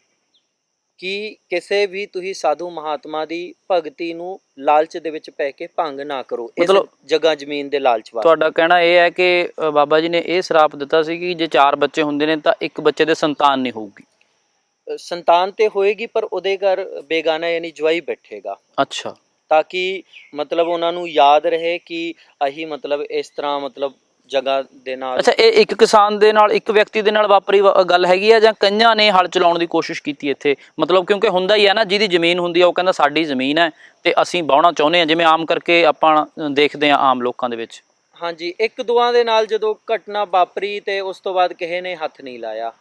ਕਿ ਕਿਸੇ ਵੀ ਤੁਸੀਂ ਸਾਧੂ ਮਹਾਤਮਾ ਦੀ ਭਗਤੀ ਨੂੰ ਲਾਲਚ ਦੇ ਵਿੱਚ ਪੈ ਕੇ ਭੰਗ ਨਾ ਕਰੋ, ਇਸ ਜਗ੍ਹਾ ਜ਼ਮੀਨ ਦੇ ਲਾਲਚ ਵਾਸਤੇ। ਤੁਹਾਡਾ ਕਹਿਣਾ ਇਹ ਹੈ ਕਿ ਬਾਬਾ ਜੀ ਨੇ ਇਹ ਸ਼ਰਾਪ ਦਿੱਤਾ ਸੀ ਕਿ ਜੇ 4 ਬੱਚੇ ਹੁੰਦੇ ਨੇ ਤਾਂ ਇੱਕ ਬੱਚੇ ਦੇ ਸੰਤਾਨ ਨਹੀਂ ਹੋਊਗੀ? ਸੰਤਾਨ ਤੇ ਹੋਏਗੀ ਪਰ ਉਹਦੇ ਘਰ ਬੇਗਾਨਾ ਯਾਨੀ ਜਵਾਈ ਬੈਠੇਗਾ। ਅੱਛਾ, ਤਾਂ ਕਿ ਮਤਲਬ ਉਹਨਾਂ ਨੂੰ ਯਾਦ ਰਹੇ ਕਿ ਅਸੀਂ ਮਤਲਬ ਇਸ ਤਰ੍ਹਾਂ ਮਤਲਬ ਜਗ੍ਹਾ ਦੇ ਨਾਲ। ਅੱਛਾ, ਇਹ ਇੱਕ ਕਿਸਾਨ ਦੇ ਨਾਲ, ਇੱਕ ਵਿਅਕਤੀ ਦੇ ਨਾਲ ਵਾਪਰੀ ਗੱਲ ਹੈਗੀ ਆ ਜਾਂ ਕਈਆਂ ਨੇ ਹਲ ਚਲਾਉਣ ਦੀ ਕੋਸ਼ਿਸ਼ ਕੀਤੀ ਇੱਥੇ? ਮਤਲਬ ਕਿਉਂਕਿ ਹੁੰਦਾ ਹੀ ਹੈ ਨਾ, ਜਿਹਦੀ ਜ਼ਮੀਨ ਹੁੰਦੀ ਆ ਉਹ ਕਹਿੰਦਾ ਸਾਡੀ ਜ਼ਮੀਨ ਹੈ ਤੇ ਅਸੀਂ ਵਾਹੁਣਾ ਚਾਹੁੰਦੇ ਹਾਂ, ਜਿਵੇਂ ਆਮ ਕਰਕੇ ਆਪਾਂ ਦੇਖਦੇ ਹਾਂ ਆਮ ਲੋਕਾਂ ਦੇ ਵਿੱਚ। ਹਾਂਜੀ, ਇੱਕ ਦੋਆਂ ਦੇ ਨਾਲ ਜਦੋਂ ਘਟਨਾ ਵਾਪਰੀ ਤੇ ਉਸ ਤੋਂ ਬਾਅਦ ਕਿਸੇ ਨੇ ਹੱਥ ਨਹੀਂ ਲਾਇਆ।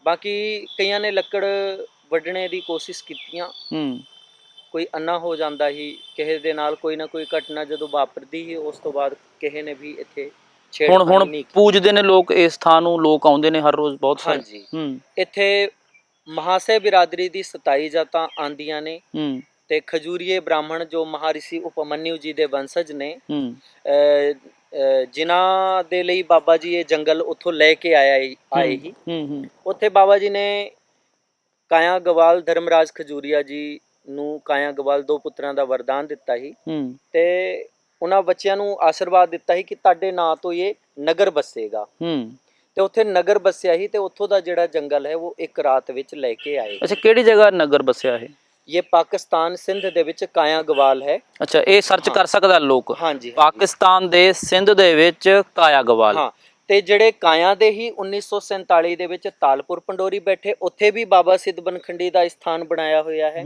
ਬਾਕੀ ਕਈਆਂ ਨੇ ਲੱਕੜ ਵੱਢਣੇ ਦੀ ਕੋਸ਼ਿਸ਼ ਕੀਤੀਆਂ, ਕੋਈ ਅੰਨਾ ਹੋ ਜਾਂਦਾ ਹੀ, ਕਿਸੇ ਦੇ ਨਾਲ ਕੋਈ ਨਾ ਕੋਈ ਘਟਨਾ ਜਦੋਂ ਵਾਪਰਦੀ ਹੀ ਉਸ ਤੋਂ ਬਾਅਦ ਕਿਸੇ ਨੇ ਵੀ ਇੱਥੇ ਹੁਣ ਪੂਜਦੇ ਨੇ ਲੋਕ ਇਸ ਥਾਂ ਨੂੰ, ਲੋਕ ਆਉਂਦੇ ਨੇ ਹਰ ਰੋਜ਼ ਬਹੁਤ ਸਾਰੇ। ਹਾਂਜੀ, ਇੱਥੇ ਮਹਾਸੇ ਬਿਰਾਦਰੀ ਦੀ 27 ਜਾਤਾਂ ਆਂਦੀਆਂ ਨੇ ਤੇ ਖਜੂਰੀਏ ਬ੍ਰਾਹਮਣ ਜੋ ਮਹਾਰਿਸ਼ੀ ਉਪਮਨਿਊ ਜੀ ਦੇ ਵੰਸ਼ਜ ਨੇ, ਜਿਨ੍ਹਾਂ ਦੇ ਲਈ ਬਾਬਾ ਜੀ ਇਹ ਜੰਗਲ ਉੱਥੋਂ ਲੈ ਕੇ ਆਏ ਹੀ। ਉੱਥੇ ਬਾਬਾ ਜੀ ਨੇ ਕਾਇਆ ਗਵਾਲ ਧਰਮਰਾਜ ਖਜੂਰੀਆ ਜੀ ਨੂੰ ਕਾਇਆ ਗਵਾਲ 2 ਪੁੱਤਰਾਂ ਦਾ ਵਰਦਾਨ ਦਿੱਤਾ ਸੀ ਹੂੰ ਤੇ ਉਹਨਾਂ ਬੱਚਿਆਂ ਨੂੰ ਆਸ਼ੀਰਵਾਦ ਦਿੱਤਾ ਸੀ ਕਿ ਤੁਹਾਡੇ ਨਾਂ ਤੋਂ ਇਹ ਨਗਰ ਬਸੇਗਾ। ਹੂੰ ਤੇ ਉੱਥੇ ਨਗਰ ਬਸਿਆ ਸੀ ਤੇ ਉੱਥੋਂ ਦਾ ਜਿਹੜਾ ਜੰਗਲ ਹੈ ਉਹ ਇੱਕ ਰਾਤ ਵਿੱਚ ਲੈ ਕੇ ਆਏ। ਅੱਛਾ, ਕਿਹੜੀ ਜਗ੍ਹਾ ਨਗਰ ਬਸਿਆ ਇਹ? ਇਹ ਪਾਕਿਸਤਾਨ ਸਿੰਧ ਦੇ ਵਿੱਚ ਕਾਇਆ ਗਵਾਲ ਹੈ। ਅੱਛਾ, ਇਹ ਸਰਚ ਕਰ ਸਕਦਾ ਲੋਕ? ਹਾਂਜੀ, ਪਾਕਿਸਤਾਨ ਦੇ ਸਿੰਧ ਦੇ ਵਿੱਚ ਕਾਇਆ ਗਵਾਲ। ਹਾਂ, ਤੇ ਜਿਹੜੇ ਕਾਇਆ ਦੇ ਹੀ 1947 ਦੇ ਵਿੱਚ ਤਾਲਪੁਰ ਪੰਡੋਰੀ ਬੈਠੇ, ਉੱਥੇ ਵੀ ਬਾਬਾ ਸਿੱਧ ਬਨਖੰਡੀ ਦਾ ਸਥਾਨ ਬਣਾਇਆ ਹੋਇਆ ਹੈ।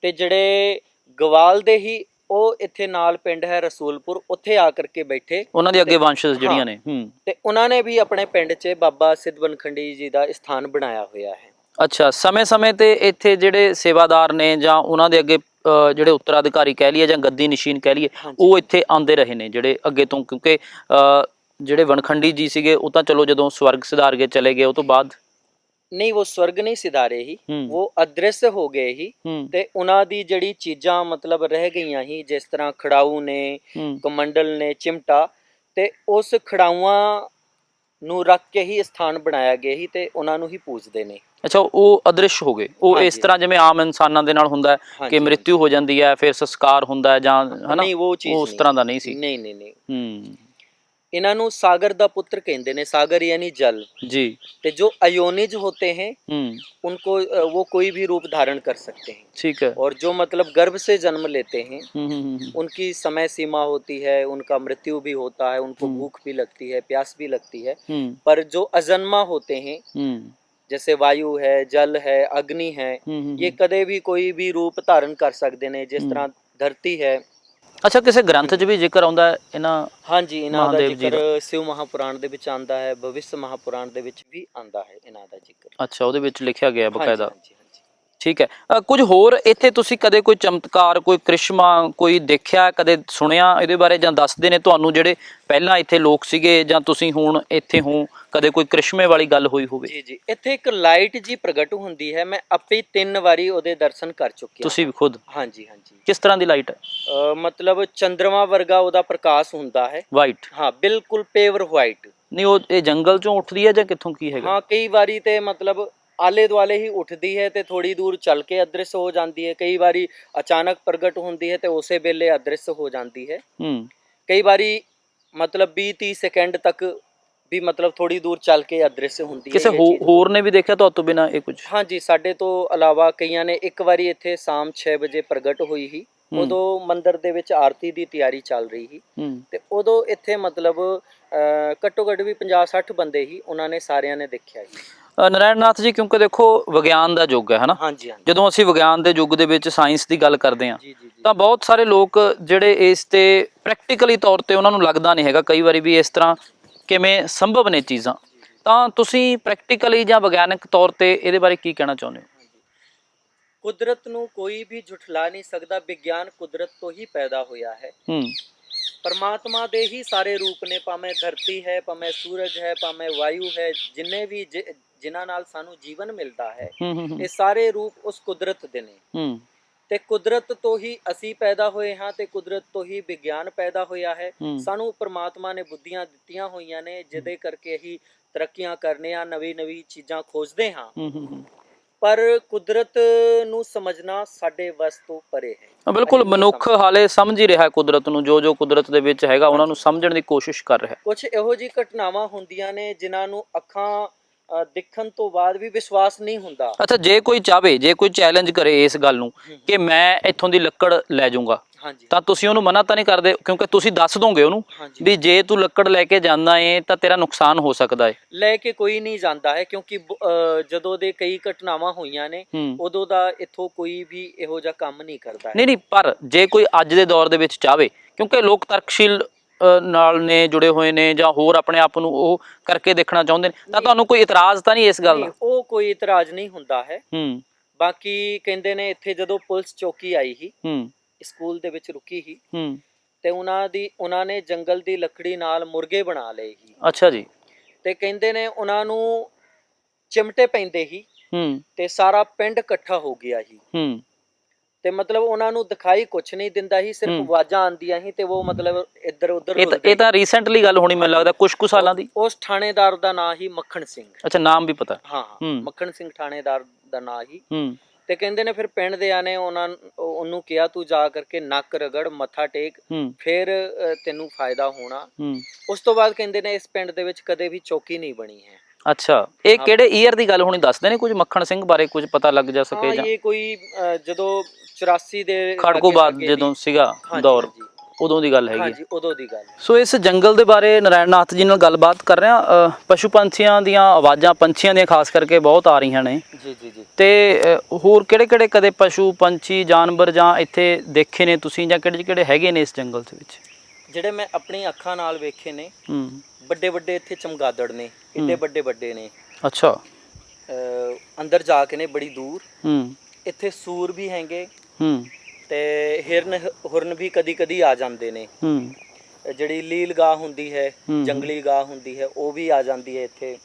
ਤੇ ਜਿਹੜੇ ਗਵਾਲ ਦੇ ਹੀ ਉਹ ਇੱਥੇ ਨਾਲ ਪਿੰਡ ਹੈ ਰਸੂਲਪੁਰ, ਉੱਥੇ ਆ ਕਰਕੇ ਬੈਠੇ, ਉਹਨਾਂ ਦੇ ਅੱਗੇ ਵੰਸ਼ਜ ਜਿਹੜੀਆਂ ਨੇ। ਤੇ ਉਹਨਾਂ ਨੇ ਵੀ ਆਪਣੇ ਪਿੰਡ 'ਚ ਬਾਬਾ ਸਿੱਧ ਬਨਖੰਡੀ ਜੀ ਦਾ ਸਥਾਨ ਬਣਾਇਆ ਹੋਇਆ ਹੈ। ਅੱਛਾ, ਸਮੇਂ-ਸਮੇਂ ਤੇ ਇੱਥੇ ਜਿਹੜੇ ਸੇਵਾਦਾਰ ਨੇ ਜਾਂ ਉਹਨਾਂ ਦੇ ਅੱਗੇ ਜਿਹੜੇ ਉੱਤਰਾਧਿਕਾਰੀ ਕਹਿ ਲਈਏ ਜਾਂ ਗੱਦੀ ਨਸ਼ੀਨ ਕਹਿ ਲਈਏ, ਉਹ ਇੱਥੇ ਆਉਂਦੇ ਰਹੇ ਨੇ ਜਿਹੜੇ ਅੱਗੇ ਤੋਂ, ਕਿਉਂਕਿ ਜਿਹੜੇ ਵਨਖੰਡੀ ਜੀ ਸੀਗੇ ਉਹ ਤਾਂ ਚਲੋ ਜਦੋਂ ਸਵਰਗ ਸਿਧਾਰ ਕੇ ਚਲੇ ਗਏ ਉਹ ਤੋਂ ਬਾਅਦ? ਨਹੀਂ, ਉਹ ਸਵਰਗ ਨਹੀਂ ਸਿਧਾਰੇ ਹੀ, ਉਹ ਅਦ੍ਰਿਸ਼ ਹੋ ਗਏ ਹੀ। ਤੇ ਉਹਨਾਂ ਦੀ ਜਿਹੜੀ ਚੀਜ਼ਾਂ ਮਤਲਬ ਰਹਿ ਗਈਆਂ ਹੀ, ਜਿਸ ਤਰ੍ਹਾਂ ਖੜਾਊ ਨੇ, ਕਮੰਡਲ ਨੇ, ਚਿਮਟਾ, ਤੇ ਉਸ ਖੜਾਊਆਂ ਨੂੰ ਰੱਖ ਕੇ ਹੀ ਸਥਾਨ ਬਣਾਇਆ ਗਿਆ ਹੀ ਤੇ ਉਹਨਾਂ ਨੂੰ ਹੀ ਪੂਜਦੇ ਨੇ। ਅੱਛਾ, ਉਹ ਅਦ੍ਰਿਸ਼ ਹੋ ਗਏ। ਉਹ ਇਸ ਤਰ੍ਹਾਂ ਜਿਵੇਂ ਆਮ ਇਨਸਾਨਾਂ ਦੇ ਨਾਲ ਹੁੰਦਾ ਹੈ ਕਿ ਮ੍ਰਿਤਿੂ ਹੋ ਜਾਂਦੀ ਹੈ ਫਿਰ ਸੰਸਕਾਰ ਹੁੰਦਾ ਹੈ ਜਾਂ ਹਨਾ, ਨਹੀਂ, ਉਹ ਚੀਜ਼ ਉਸ ਤਰ੍ਹਾਂ ਦਾ ਨਹੀਂ ਸੀ? ਨਹੀਂ ਨਹੀਂ ਨਹੀਂ। ਇਹਨਾਂ ਨੂੰ ਸਾगर ਦਾ ਪੁੱਤਰ कहते हैं, सागर यानी जल जी। ते जो अयोनिज होते हैं उनको वो कोई भी रूप धारण कर सकते हैं। ठीक है। और जो मतलब गर्भ से जन्म लेते हैं उनकी समय सीमा होती है, उनका मृत्यु भी होता है, उनको भूख भी लगती है, प्यास भी लगती है। पर जो अजन्मा होते हैं जैसे वायु है, जल है, अग्नि है, ये कदे भी कोई भी रूप धारण कर सकते हैं, जिस तरह धरती है। ਅੱਛਾ, ਕਿਸੇ ਗ੍ਰੰਥ 'ਚ ਵੀ ਜ਼ਿਕਰ ਆਉਂਦਾ ਹੈ ਇਹਨਾਂ? ਹਾਂਜੀ, ਇਹਨਾਂ ਦਾ ਜ਼ਿਕਰ ਸ਼ਿਵ ਮਹਾਪੁਰਾਣ ਦੇ ਵਿੱਚ ਆਉਂਦਾ ਹੈ, ਭਵਿਸ਼ ਮਹਾਪੁਰਾਣ ਦੇ ਵਿੱਚ ਵੀ ਆਉਂਦਾ ਹੈ ਇਹਨਾਂ ਦਾ ਜ਼ਿਕਰ। ਅੱਛਾ, ਉਹਦੇ ਵਿੱਚ ਲਿਖਿਆ ਗਿਆ ਬਕਾਇਦਾ? ਹਾਂਜੀ। ਠੀਕ ਹੈ। ਕੁਝ ਹੋਰ ਇੱਥੇ ਤੁਸੀਂ ਕਦੇ ਕੋਈ ਚਮਤਕਾਰ, ਕੋਈ ਕ੍ਰਿਸ਼ਮਾ ਕੋਈ ਦੇਖਿਆ, ਕਦੇ ਸੁਣਿਆ ਇਹਦੇ ਬਾਰੇ, ਜਾਂ ਦੱਸਦੇ ਨੇ ਤੁਹਾਨੂੰ ਜਿਹੜੇ ਪਹਿਲਾਂ ਇੱਥੇ ਲੋਕ ਸੀਗੇ ਜਾਂ ਤੁਸੀਂ ਹੁਣ ਇੱਥੇ ਹੋ, ਕਦੇ ਕੋਈ ਕ੍ਰਿਸ਼ਮੇ ਵਾਲੀ ਗੱਲ ਹੋਈ ਹੋਵੇ? ਜੀ ਜੀ, ਇੱਥੇ ਇੱਕ ਲਾਈਟ ਜੀ ਪ੍ਰਗਟ ਹੁੰਦੀ ਹੈ, ਮੈਂ ਆਪੇ 3 ਵਾਰੀ ਉਹਦੇ ਦਰਸ਼ਨ ਕਰ ਚੁੱਕਿਆ। ਤੁਸੀਂ ਵੀ ਖੁਦ? ਹਾਂਜੀ ਹਾਂਜੀ। ਕਿਸ ਤਰ੍ਹਾਂ ਦੀ ਲਾਈਟ ਹੈ? ਮਤਲਬ ਚੰਦਰਮਾ ਵਰਗਾ ਉਹਦਾ ਪ੍ਰਕਾਸ਼ ਹੁੰਦਾ ਹੈ। ਵਾਈਟ? ਹਾਂ, ਬਿਲਕੁਲ ਪੇਵਰ ਵਾਈਟ। ਨਹੀਂ, ਉਹ ਇਹ ਜੰਗਲ ਚੋਂ ਉੱਠਦੀ ਹੈ ਜਾਂ ਕਿੱਥੋਂ, ਕੀ ਹੈਗਾ? ਹਾਂ, ਕਈ ਵਾਰੀ ਤੇ ਮਤਲਬ ਆਲੇ ਦੁਆਲੇ ਹੀ ਉੱਠਦੀ ਹੈ ਤੇ ਥੋੜੀ ਦੂਰ ਚੱਲ ਕੇ ਅਦ੍ਰਿਸ਼ ਹੋ ਜਾਂਦੀ ਹੈ, ਕਈ ਵਾਰੀ ਅਚਾਨਕ ਪ੍ਰਗਟ ਹੁੰਦੀ ਹੈ ਤੇ ਉਸੇ ਵੇਲੇ ਅਦ੍ਰਿਸ਼ ਹੋ ਜਾਂਦੀ ਹੈ। ਕਈ ਵਾਰੀ ਮਤਲਬ 20-30 ਸੈਕਿੰਡ ਤੱਕ ਵੀ ਮਤਲਬ ਥੋੜੀ ਦੂਰ ਚੱਲ ਕੇ ਅਦ੍ਰਿਸ਼ ਹੁੰਦੀ ਹੈ। ਕਿਸੇ ਹੋਰ ਨੇ ਵੀ ਦੇਖਿਆ ਤੁਹਾਡੇ ਤੋਂ ਬਿਨਾਂ ਇਹ ਕੁਝ? ਹਾਂਜੀ, ਸਾਡੇ ਤੋਂ ਇਲਾਵਾ ਕਈਆਂ ਨੇ। ਇੱਕ ਵਾਰੀ ਇੱਥੇ ਸ਼ਾਮ 6 ਵਜੇ ਪ੍ਰਗਟ ਹੋਈ ਸੀ, ਉਦੋਂ ਮੰਦਿਰ ਦੇ ਵਿੱਚ ਆਰਤੀ ਦੀ ਤਿਆਰੀ ਚੱਲ ਰਹੀ ਸੀ ਤੇ ਉਦੋਂ ਇੱਥੇ ਮਤਲਬ ਘੱਟੋ ਘੱਟ ਵੀ 50-60 ਬੰਦੇ ਹੀ, ਉਹਨਾਂ ਨੇ ਸਾਰਿਆਂ ਨੇ ਦੇਖਿਆ ਸੀ। ਨਾਰਾਇਣ ਨਾਥ ਜੀ, ਕਿਉਂਕਿ ਦੇਖੋ ਵਿਗਿਆਨ ਦਾ ਯੁੱਗ ਹੈ ਹਨਾ। ਹਾਂਜੀ। ਜਦੋਂ ਅਸੀਂ ਵਿਗਿਆਨ ਦੇ ਯੁੱਗ ਦੇ ਵਿੱਚ ਸਾਇੰਸ ਦੀ ਗੱਲ ਕਰਦੇ ਹਾਂ ਤਾਂ ਬਹੁਤ ਸਾਰੇ ਲੋਕ ਜਿਹੜੇ ਇਸ ਤੇ ਪ੍ਰੈਕਟੀਕਲੀ ਤੌਰ ਤੇ ਉਹਨਾਂ ਨੂੰ ਲੱਗਦਾ ਨਹੀਂ ਹੈਗਾ ਕਈ ਵਾਰੀ ਵੀ ਇਸ ਤਰ੍ਹਾਂ ਕਿਵੇਂ ਸੰਭਵ ਨੇ ਚੀਜ਼ਾਂ, ਤਾਂ ਤੁਸੀਂ ਪ੍ਰੈਕਟੀਕਲੀ ਜਾਂ ਵਿਗਿਆਨਕ ਤੌਰ ਤੇ ਇਹਦੇ ਬਾਰੇ ਕੀ ਕਹਿਣਾ ਚਾਹੁੰਦੇ ਹੋ? ਕੁਦਰਤ ਨੂੰ ਕੋਈ ਵੀ ਝੁਠਲਾ ਨਹੀਂ ਸਕਦਾ, ਵਿਗਿਆਨ ਕੁਦਰਤ ਤੋਂ ਹੀ ਪੈਦਾ ਹੋਇਆ ਹੈ। परमात्मा दे ही सारे रूप ने, भावें धरती है, भावें सूरज है, भावें वायु है, जिन्ने भी जिन्हां नाल सानू जीवन मिलता है, ये सारे रूप उस कुदरत दे ने। ते कुदरत तो ही असी पैदा होए हाँ, ते कुदरत तो ही विज्ञान पैदा होया है। सानू परमात्मा ने बुद्धियां दित्तियां होईयां ने, जिहदे करके ही तरक्कियां करने आ, नवी नवी चीज़ां खोजदे हाँ। पर कुदरत नू समझना साडे वस तो परे है। बिल्कुल, मनुख हाले समझ ही रहा है कुदरत नू, जो जो कुदरत दे विच हैगा उन्हां नू समझण दी कोशिश कर रहा है। कुछ इहो जी घटनावां हुंदियां ने जिन्हां नू अखां दिखण तो बाद भी विश्वास नहीं हुंदा। अच्छा, जे कोई चाहे, जे कोई चैलेंज करे इस गल नू कि मैं इत्थों दी लक्कड़ लै जाऊंगा, ਤਾਂ ਤੁਸੀਂ ਉਹਨੂੰ ਮਨਾ ਤਾਂ ਨਹੀਂ ਕਰਦੇ, ਕਿਉਂਕਿ ਤੁਸੀਂ ਦੱਸ ਦੋਗੇ ਉਹਨੂੰ ਵੀ ਜੇ ਤੂੰ ਲੱਕੜ ਲੈ ਕੇ ਜਾਂਦਾ ਏ ਤਾਂ ਤੇਰਾ ਨੁਕਸਾਨ ਹੋ ਸਕਦਾ ਏ। ਲੈ ਕੇ ਕੋਈ ਨਹੀਂ ਜਾਂਦਾ ਹੈ, ਕਿਉਂਕਿ ਜਦੋਂ ਦੇ ਕਈ ਘਟਨਾਵਾਂ ਹੋਈਆਂ ਨੇ ਉਦੋਂ ਦਾ ਇੱਥੋਂ ਕੋਈ ਵੀ ਇਹੋ ਜਿਹਾ ਕੰਮ ਨਹੀਂ ਕਰਦਾ। ਨਹੀਂ, ਪਰ ਜੇ ਕੋਈ ਅੱਜ ਦੇ ਦੌਰ ਦੇ ਵਿੱਚ ਚਾਹਵੇ, ਕਿਉਂਕਿ ਲੋਕ ਤਰਕਸ਼ੀਲ ਨਾਲ ਨੇ ਜੁੜੇ ਹੋਏ ਨੇ ਜਾਂ ਹੋਰ ਆਪਣੇ ਆਪ ਨੂੰ ਉਹ ਕਰਕੇ ਦੇਖਣਾ ਚਾਹੁੰਦੇ ਨੇ, ਤਾਂ ਤੁਹਾਨੂੰ ਕੋਈ ਇਤਰਾਜ਼ ਤਾਂ ਨਹੀਂ ਇਸ ਗੱਲ ਦਾ? ਉਹ ਕੋਈ ਇਤਰਾਜ਼ ਨਹੀਂ ਹੁੰਦਾ ਹੈ। ਬਾਕੀ ਕਹਿੰਦੇ ਨੇ ਇੱਥੇ ਜਦੋਂ ਪੁਲਿਸ ਚੌਕੀ ਆਈ ਸੀ, ਸਕੂਲ ਦੇ ਵਿੱਚ ਰੁਕੀ ਸੀ, ਤੇ ਉਹਨਾਂ ਨੇ ਜੰਗਲ ਦੀ ਲੱਕੜੀ ਨਾਲ ਮੁਰਗੇ ਬਣਾ ਲਏ ਸੀ। ਅੱਛਾ ਜੀ। ਤੇ ਕਹਿੰਦੇ ਨੇ ਉਹਨਾਂ ਨੂੰ ਚਿਮਟੇ ਪੈਂਦੇ ਸੀ ਤੇ ਸਾਰਾ ਪਿੰਡ ਇਕੱਠਾ ਹੋ ਗਿਆ ਸੀ ਤੇ ਮਤਲਬ ਉਹਨਾਂ ਨੂੰ ਦਿਖਾਈ ਕੁਛ ਨਹੀਂ ਦਿੰਦਾ ਸੀ, ਸਿਰਫ ਆਵਾਜ਼ਾਂ ਆਉਂਦੀਆਂ ਸੀ ਤੇ ਉਹ ਮਤਲਬ ਇੱਧਰ ਉੱਧਰ। ਇਹ ਤਾਂ ਰੀਸੈਂਟਲੀ ਗੱਲ ਹੋਣੀ ਮੈਨੂੰ ਲੱਗਦਾ, ਕੁਝ ਸਾਲਾਂ ਦੀ। ਉਸ ਥਾਣੇਦਾਰ ਦਾ ਨਾਂ ਹੀ ਮੱਖਣ ਸਿੰਘ। ਅੱਛਾ, ਨਾਮ ਵੀ ਪਤਾ? ਹਾਂ, ਮੱਖਣ ਸਿੰਘ ਥਾਣੇਦਾਰ ਦਾ ਨਾਂ ਹੀ। ਤੇ ਕਹਿੰਦੇ ਨੇ ਫਿਰ ਪਿੰਡ ਦਿਆਂ ਨੇ ਉਹਨੂੰ ਕਿਹਾ ਤੂੰ ਜਾ ਕਰਕੇ ਨੱਕ ਰਗੜ, ਮੱਥਾ ਟੇਕ, ਫਿਰ ਤੈਨੂੰ ਫਾਇਦਾ ਹੋਣਾ। ਉਸ ਤੋਂ ਬਾਅਦ ਕਹਿੰਦੇ ਨੇ ਇਸ ਪਿੰਡ ਦੇ ਵਿੱਚ ਕਦੇ ਵੀ ਚੌਕੀ ਨਹੀਂ ਬਣੀ ਹੈ। ਅੱਛਾ, ਇਹ ਕਿਹੜੇ ਈਅਰ ਦੀ ਗੱਲ ਹੋਣੀ, ਦੱਸਦੇ ਨੇ ਕੁਝ ਮੱਖਣ ਸਿੰਘ ਬਾਰੇ ਕੁਝ ਪਤਾ ਲੱਗ ਜਾ ਸਕੇ? ਜਾਂ ਇਹ ਕੋਈ ਜਦੋਂ 84 ਦੇ ਖੜਗੋਬਾਦ ਜਦੋਂ ਸੀਗਾ ਦੌਰ, ਉਦੋਂ ਦੀ ਗੱਲ ਹੈਗੀ। ਹਾਂਜੀ, ਉਦੋਂ ਦੀ ਗੱਲ। ਸੋ ਇਸ ਜੰਗਲ ਦੇ ਬਾਰੇ ਨਾਰਾਇਣ ਨਾਥ ਜੀ ਨਾਲ ਗੱਲਬਾਤ ਕਰ ਰਹੇ ਹਾਂ। ਪਸ਼ੂ ਪੰਛੀਆਂ ਦੀਆਂ ਆਵਾਜ਼ਾਂ, ਪੰਛੀਆਂ ਦੀਆਂ ਖਾਸ ਕਰਕੇ ਬਹੁਤ ਆ ਰਹੀਆਂ ਨੇ ਜੀ ਜੀ ਜੀ। ਤੇ ਹੋਰ ਕਿਹੜੇ ਕਿਹੜੇ ਕਦੇ ਪਸ਼ੂ ਪੰਛੀ ਜਾਨਵਰ ਜਾਂ ਇੱਥੇ ਦੇਖੇ ਨੇ ਤੁਸੀਂ, ਜਾਂ ਕਿਹੜੇ ਕਿਹੜੇ ਹੈਗੇ ਨੇ ਇਸ ਜੰਗਲ ਦੇ ਵਿੱਚ? ਜਿਹੜੇ ਮੈਂ ਆਪਣੀ ਅੱਖਾਂ ਨਾਲ ਵੇਖੇ ਨੇ, ਵੱਡੇ ਵੱਡੇ ਇੱਥੇ ਚਮਗਾਦੜ ਨੇ, ਏਡੇ ਵੱਡੇ ਵੱਡੇ ਨੇ। ਅੱਛਾ। ਅੰਦਰ ਜਾ ਕੇ ਨੇ ਬੜੀ ਦੂਰ। ਇੱਥੇ ਸੂਰ ਵੀ ਹੈਗੇ ਤੇ ਹਿਰਨ ਹੁਰਨ ਵੀ ਕਦੀ ਕਦੀ ਆ ਜਾਂਦੇ ਨੇ। ਜਿਹੜੀ ਲੀਲ ਗਾਂ ਹੁੰਦੀ ਹੈ, ਜੰਗਲੀ ਗਾਂ ਹੁੰਦੀ ਹੈ, ਉਹ ਵੀ ਆ ਜਾਂਦੀ ਹੈ ਇੱਥੇ।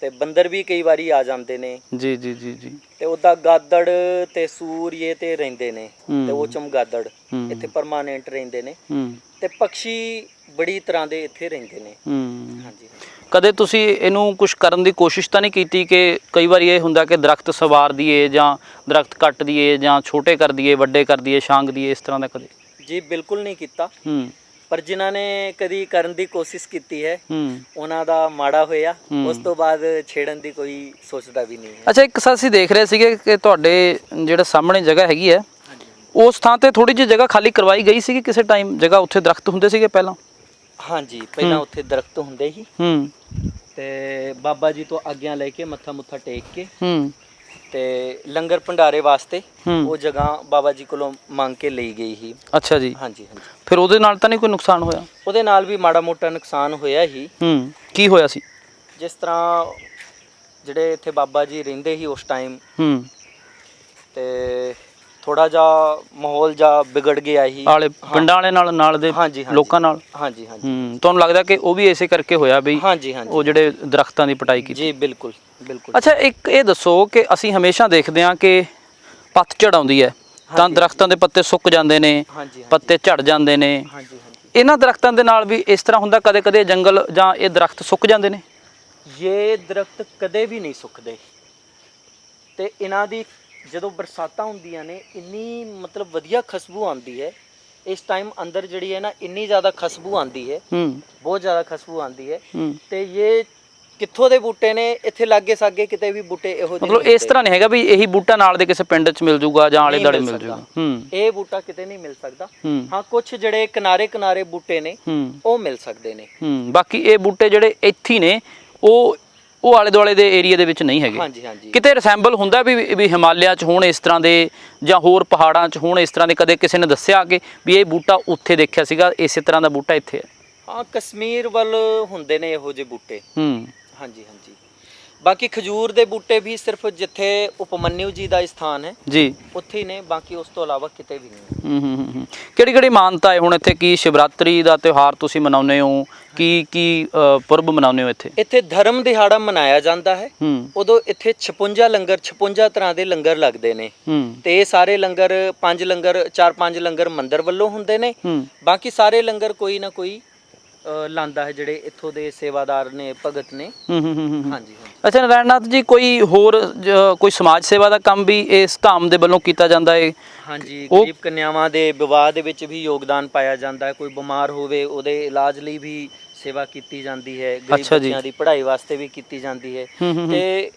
ਤੇ ਬੰਦਰ ਵੀ ਕਈ ਵਾਰੀ ਆ ਜਾਂਦੇ ਨੇ। ਜੀ ਜੀ ਜੀ ਜੀ। ਤੇ ਉਹਦਾ ਗਾਦੜ ਤੇ ਸੂਰ ਇਹ ਤੇ ਰਹਿੰਦੇ ਨੇ, ਤੇ ਉਹ ਚਮਗਾਦੜ ਇੱਥੇ ਪਰਮਾਨੈਂਟ ਰਹਿੰਦੇ ਨੇ। ਤੇ ਪੰਛੀ ਬੜੀ ਤਰ੍ਹਾਂ ਦੇ ਇੱਥੇ ਰਹਿੰਦੇ ਨੇ। ਹਾਂਜੀ। ਕਦੇ ਤੁਸੀਂ ਇਹਨੂੰ ਕੁਝ ਕਰਨ ਦੀ ਕੋਸ਼ਿਸ਼ ਤਾਂ ਨਹੀਂ ਕੀਤੀ ਕਿ ਕਈ ਵਾਰੀ ਇਹ ਹੁੰਦਾ ਕਿ ਦਰਖਤ ਸਵਾਰ ਦਈਏ ਜਾਂ ਦਰਖਤ ਕੱਟ ਦਈਏ ਜਾਂ ਛੋਟੇ ਕਰ ਦਈਏ, ਵੱਡੇ ਕਰ ਦਈਏ, ਛਾਂਗ ਦਈਏ, ਇਸ ਤਰ੍ਹਾਂ ਦਾ ਕਦੇ? ਜੀ ਬਿਲਕੁਲ ਨਹੀਂ ਕੀਤਾ। ਪਰ ਜਿਨ੍ਹਾਂ ਨੇ ਕਦੀ ਕਰਨ ਦੀ ਕੋਸ਼ਿਸ਼ ਕੀਤੀ ਹੈ ਉਹਨਾਂ ਦਾ ਮਾੜਾ ਹੋਇਆ। ਉਸ ਤੋਂ ਬਾਅਦ ਛੇੜਨ ਦੀ ਕੋਈ ਸੋਚਦਾ ਵੀ ਨਹੀਂ ਹੈ। ਅੱਛਾ, ਇੱਕ ਸਾਲ ਅਸੀਂ ਦੇਖ ਰਹੇ ਸੀਗੇ ਕਿ ਤੁਹਾਡੇ ਜਿਹੜਾ ਸਾਹਮਣੇ ਜਗ੍ਹਾ ਹੈਗੀ ਹੈ, ਉਸ ਥਾਂ ਤੇ ਥੋੜੀ ਜਿਹੀ ਜਗ੍ਹਾ ਖਾਲੀ ਕਰਵਾਈ ਗਈ ਸੀਗੀ ਕਿਸੇ ਟਾਈਮ, ਜਗ੍ਹਾ ਉੱਥੇ ਦਰਖਤ ਹੁੰਦੇ ਸੀਗੇ ਪਹਿਲਾਂ? ਹਾਂਜੀ, ਪਹਿਲਾਂ ਉੱਥੇ ਦਰਖਤ ਹੁੰਦੇ ਸੀ ਤੇ ਬਾਬਾ ਜੀ ਤੋਂ ਆਗਿਆ ਲੈ ਕੇ ਮੱਥਾ ਮੁੱਥਾ ਟੇਕ ਕੇ ਤੇ ਲੰਗਰ ਭੰਡਾਰੇ ਵਾਸਤੇ ਉਹ ਜਗ੍ਹਾ ਬਾਬਾ ਜੀ ਕੋਲੋਂ ਮੰਗ ਕੇ ਲਈ ਗਈ ਸੀ। ਅੱਛਾ ਜੀ। ਹਾਂਜੀ ਹਾਂਜੀ। ਫਿਰ ਉਹਦੇ ਨਾਲ ਤਾਂ ਨਹੀਂ ਕੋਈ ਨੁਕਸਾਨ ਹੋਇਆ? ਉਹਦੇ ਨਾਲ ਵੀ ਮਾੜਾ ਮੋਟਾ ਨੁਕਸਾਨ ਹੋਇਆ ਹੀ। ਕੀ ਹੋਇਆ ਸੀ? ਜਿਸ ਤਰ੍ਹਾਂ ਜਿਹੜੇ ਇੱਥੇ ਬਾਬਾ ਜੀ ਰਹਿੰਦੇ ਸੀ ਉਸ ਟਾਈਮ, ਤੇ ਥੋੜਾ ਜਿਹਾ ਮਾਹੌਲ ਜਿਹਾ ਵਿਗੜ ਗਿਆ ਸੀ ਆਲੇ ਪਿੰਡਾਂ ਵਾਲੇ ਨਾਲ ਦੇ ਲੋਕਾਂ ਨਾਲ। ਹਾਂਜੀ ਹਾਂਜੀ। ਤੁਹਾਨੂੰ ਲੱਗਦਾ ਕਿ ਉਹ ਵੀ ਇਸੇ ਕਰਕੇ ਹੋਇਆ ਵੀ ਉਹ ਜਿਹੜੇ ਦਰਖਤਾਂ ਦੀ ਪਟਾਈ ਕੀਤੀ? ਜੀ ਬਿਲਕੁਲ ਬਿਲਕੁਲ। ਅੱਛਾ, ਇੱਕ ਇਹ ਦੱਸੋ ਕਿ ਅਸੀਂ ਹਮੇਸ਼ਾ ਦੇਖਦੇ ਹਾਂ ਕਿ ਪੱਤਝੜ ਆਉਂਦੀ ਹੈ ਤਾਂ ਦਰਖਤਾਂ ਦੇ ਪੱਤੇ ਸੁੱਕ ਜਾਂਦੇ ਨੇ, ਪੱਤੇ ਝੜ ਜਾਂਦੇ ਨੇ। ਇਹਨਾਂ ਦਰਖਤਾਂ ਦੇ ਨਾਲ ਵੀ ਇਸ ਤਰ੍ਹਾਂ ਹੁੰਦਾ ਕਦੇ ਕਦੇ ਜੰਗਲ ਜਾਂ ਇਹ ਦਰਖਤ ਸੁੱਕ ਜਾਂਦੇ ਨੇ? ਇਹ ਦਰਖਤ ਕਦੇ ਵੀ ਨਹੀਂ ਸੁੱਕਦੇ। ਤੇ ਇਹਨਾਂ ਦੀ ਜਦੋਂ ਬਰਸਾਤਾਂ ਹੁੰਦੀਆਂ ਨੇ ਇੰਨੀ ਮਤਲਬ ਵਧੀਆ ਖੁਸ਼ਬੂ ਆਉਂਦੀ ਹੈ। ਇਸ ਟਾਈਮ ਅੰਦਰ ਜਿਹੜੀ ਹੈ ਨਾ ਇੰਨੀ ਜ਼ਿਆਦਾ ਖੁਸ਼ਬੂ ਆਉਂਦੀ ਹੈ, ਬਹੁਤ ਜ਼ਿਆਦਾ ਖੁਸ਼ਬੂ ਆਉਂਦੀ ਹੈ। ਤੇ ਇਹ ਕਿੱਥੋਂ ਦੇ ਬੂਟੇ ਨੇ? ਇੱਥੇ ਲਾਗੇ ਸਾਗੇ ਕਿਤੇ ਵੀ ਬੂਟੇ ਇਹੋ ਜਿਹੇ ਮਤਲਬ ਇਸ ਤਰ੍ਹਾਂ ਨਹੀਂ ਹੈਗਾ ਵੀ ਇਹੀ ਬੂਟਾ ਨਾਲ ਦੇ ਕਿਸੇ ਪਿੰਡ 'ਚ ਮਿਲ ਜੂਗਾ ਜਾਂ ਆਲੇ ਦੁਆਲੇ ਮਿਲ ਜੂਗਾ? ਇਹ ਬੂਟਾ ਕਿਤੇ ਨਹੀਂ ਮਿਲ ਸਕਦਾ। ਹਾਂ, ਕੁਝ ਜਿਹੜੇ ਕਿਨਾਰੇ ਕਿਨਾਰੇ ਬੂਟੇ ਨੇ ਉਹ ਮਿਲ ਸਕਦੇ ਨੇ। ਬਾਕੀ ਇਹ ਬੂਟੇ ਜਿਹੜੇ ਇੱਥੇ ਨੇ ਉਹ ਆਲੇ ਦੁਆਲੇ ਦੇ ਏਰੀਆ ਦੇ ਵਿੱਚ ਨਹੀਂ ਹੈਗੇ। ਹਾਂਜੀ ਹਾਂਜੀ। ਕਿਤੇ ਰਿਸੈਂਬਲ ਹੁੰਦਾ ਵੀ ਹਿਮਾਲਿਆ 'ਚ ਹੋਣ ਇਸ ਤਰ੍ਹਾਂ ਦੇ ਜਾਂ ਹੋਰ ਪਹਾੜਾਂ 'ਚ ਹੋਣ ਇਸ ਤਰ੍ਹਾਂ ਦੇ? ਕਦੇ ਕਿਸੇ ਨੇ ਦੱਸਿਆ ਕਿ ਵੀ ਇਹ ਬੂਟਾ ਉੱਥੇ ਦੇਖਿਆ ਸੀਗਾ, ਇਸੇ ਤਰ੍ਹਾਂ ਦਾ ਬੂਟਾ ਇੱਥੇ ਹੈ? ਹਾਂ, ਕਸ਼ਮੀਰ ਵੱਲ ਹੁੰਦੇ ਨੇ ਇਹੋ ਜਿਹੇ ਬੂਟੇ। ਹਾਂਜੀ ਹਾਂਜੀ। ਬਾਕੀ ਖਜੂਰ ਦੇ ਬੂਟੇ ਵੀ ਸਿਰਫ ਜਿੱਥੇ ਉਪਮਨਿਊ ਜੀ ਦਾ ਸਥਾਨ ਹੈ ਜੀ ਉੱਥੇ ਹੀ ਨੇ, ਬਾਕੀ ਉਸ ਤੋਂ ਇਲਾਵਾ ਕਿਤੇ ਵੀ ਨਹੀਂ। ਕਿਹੜੀ ਕਿਹੜੀ ਮਾਨਤਾ ਹੈ ਹੁਣ ਇੱਥੇ? ਕੀ ਸ਼ਿਵਰਾਤਰੀ ਦਾ ਤਿਉਹਾਰ ਤੁਸੀਂ ਮਨਾਉਂਦੇ ਹੋ? ਕੀ ਪੁਰਬ ਮਨਾਉਂਦੇ ਹੋ ਇੱਥੇ? ਇੱਥੇ ਧਰਮ ਦਿਹਾੜਾ ਮਨਾਇਆ ਜਾਂਦਾ ਹੈ। ਉਦੋਂ ਇੱਥੇ 56 ਲੰਗਰ, 56 ਤਰ੍ਹਾਂ ਦੇ ਲੰਗਰ ਲੱਗਦੇ ਨੇ। ਤੇ ਇਹ ਸਾਰੇ ਲੰਗਰ 5 ਲੰਗਰ, 4-5 ਲੰਗਰ ਮੰਦਿਰ ਵੱਲੋਂ ਹੁੰਦੇ ਨੇ। ਬਾਕੀ ਸਾਰੇ ਲੰਗਰ ਕੋਈ ਨਾ ਕੋਈ ਲਾਂਦਾ ਹੈ, ਜਿਹੜੇ ਇੱਥੋਂ ਦੇ ਸੇਵਾਦਾਰ ਨੇ, ਭਗਤ ਨੇ। ਹਾਂਜੀ। ਅੱਛਾ ਨਾਰਾਇਣ ਨਾਥ ਜੀ, ਕੋਈ ਹੋਰ ਕੋਈ ਸਮਾਜ ਸੇਵਾ ਦਾ ਕੰਮ ਵੀ ਇਸ ਧਾਮ ਦੇ ਵੱਲੋਂ ਕੀਤਾ ਜਾਂਦਾ ਹੈ? ਹਾਂਜੀ, ਗਰੀਬ ਕਨਿਆਵਾਂ ਦੇ ਵਿਵਾਹ ਦੇ ਵਿੱਚ ਵੀ ਯੋਗਦਾਨ ਪਾਇਆ ਜਾਂਦਾ ਹੈ। ਕੋਈ ਬਿਮਾਰ ਹੋਵੇ ਉਹਦੇ ਇਲਾਜ ਲਈ ਵੀ ਸੇਵਾ ਕੀਤੀ ਜਾਂਦੀ ਹੈ। ਗਰੀਬ ਬੱਚਿਆਂ ਦੀ ਪੜ੍ਹਾਈ ਵਾਸਤੇ ਵੀ ਕੀਤੀ ਜਾਂਦੀ ਹੈ। ਤੇ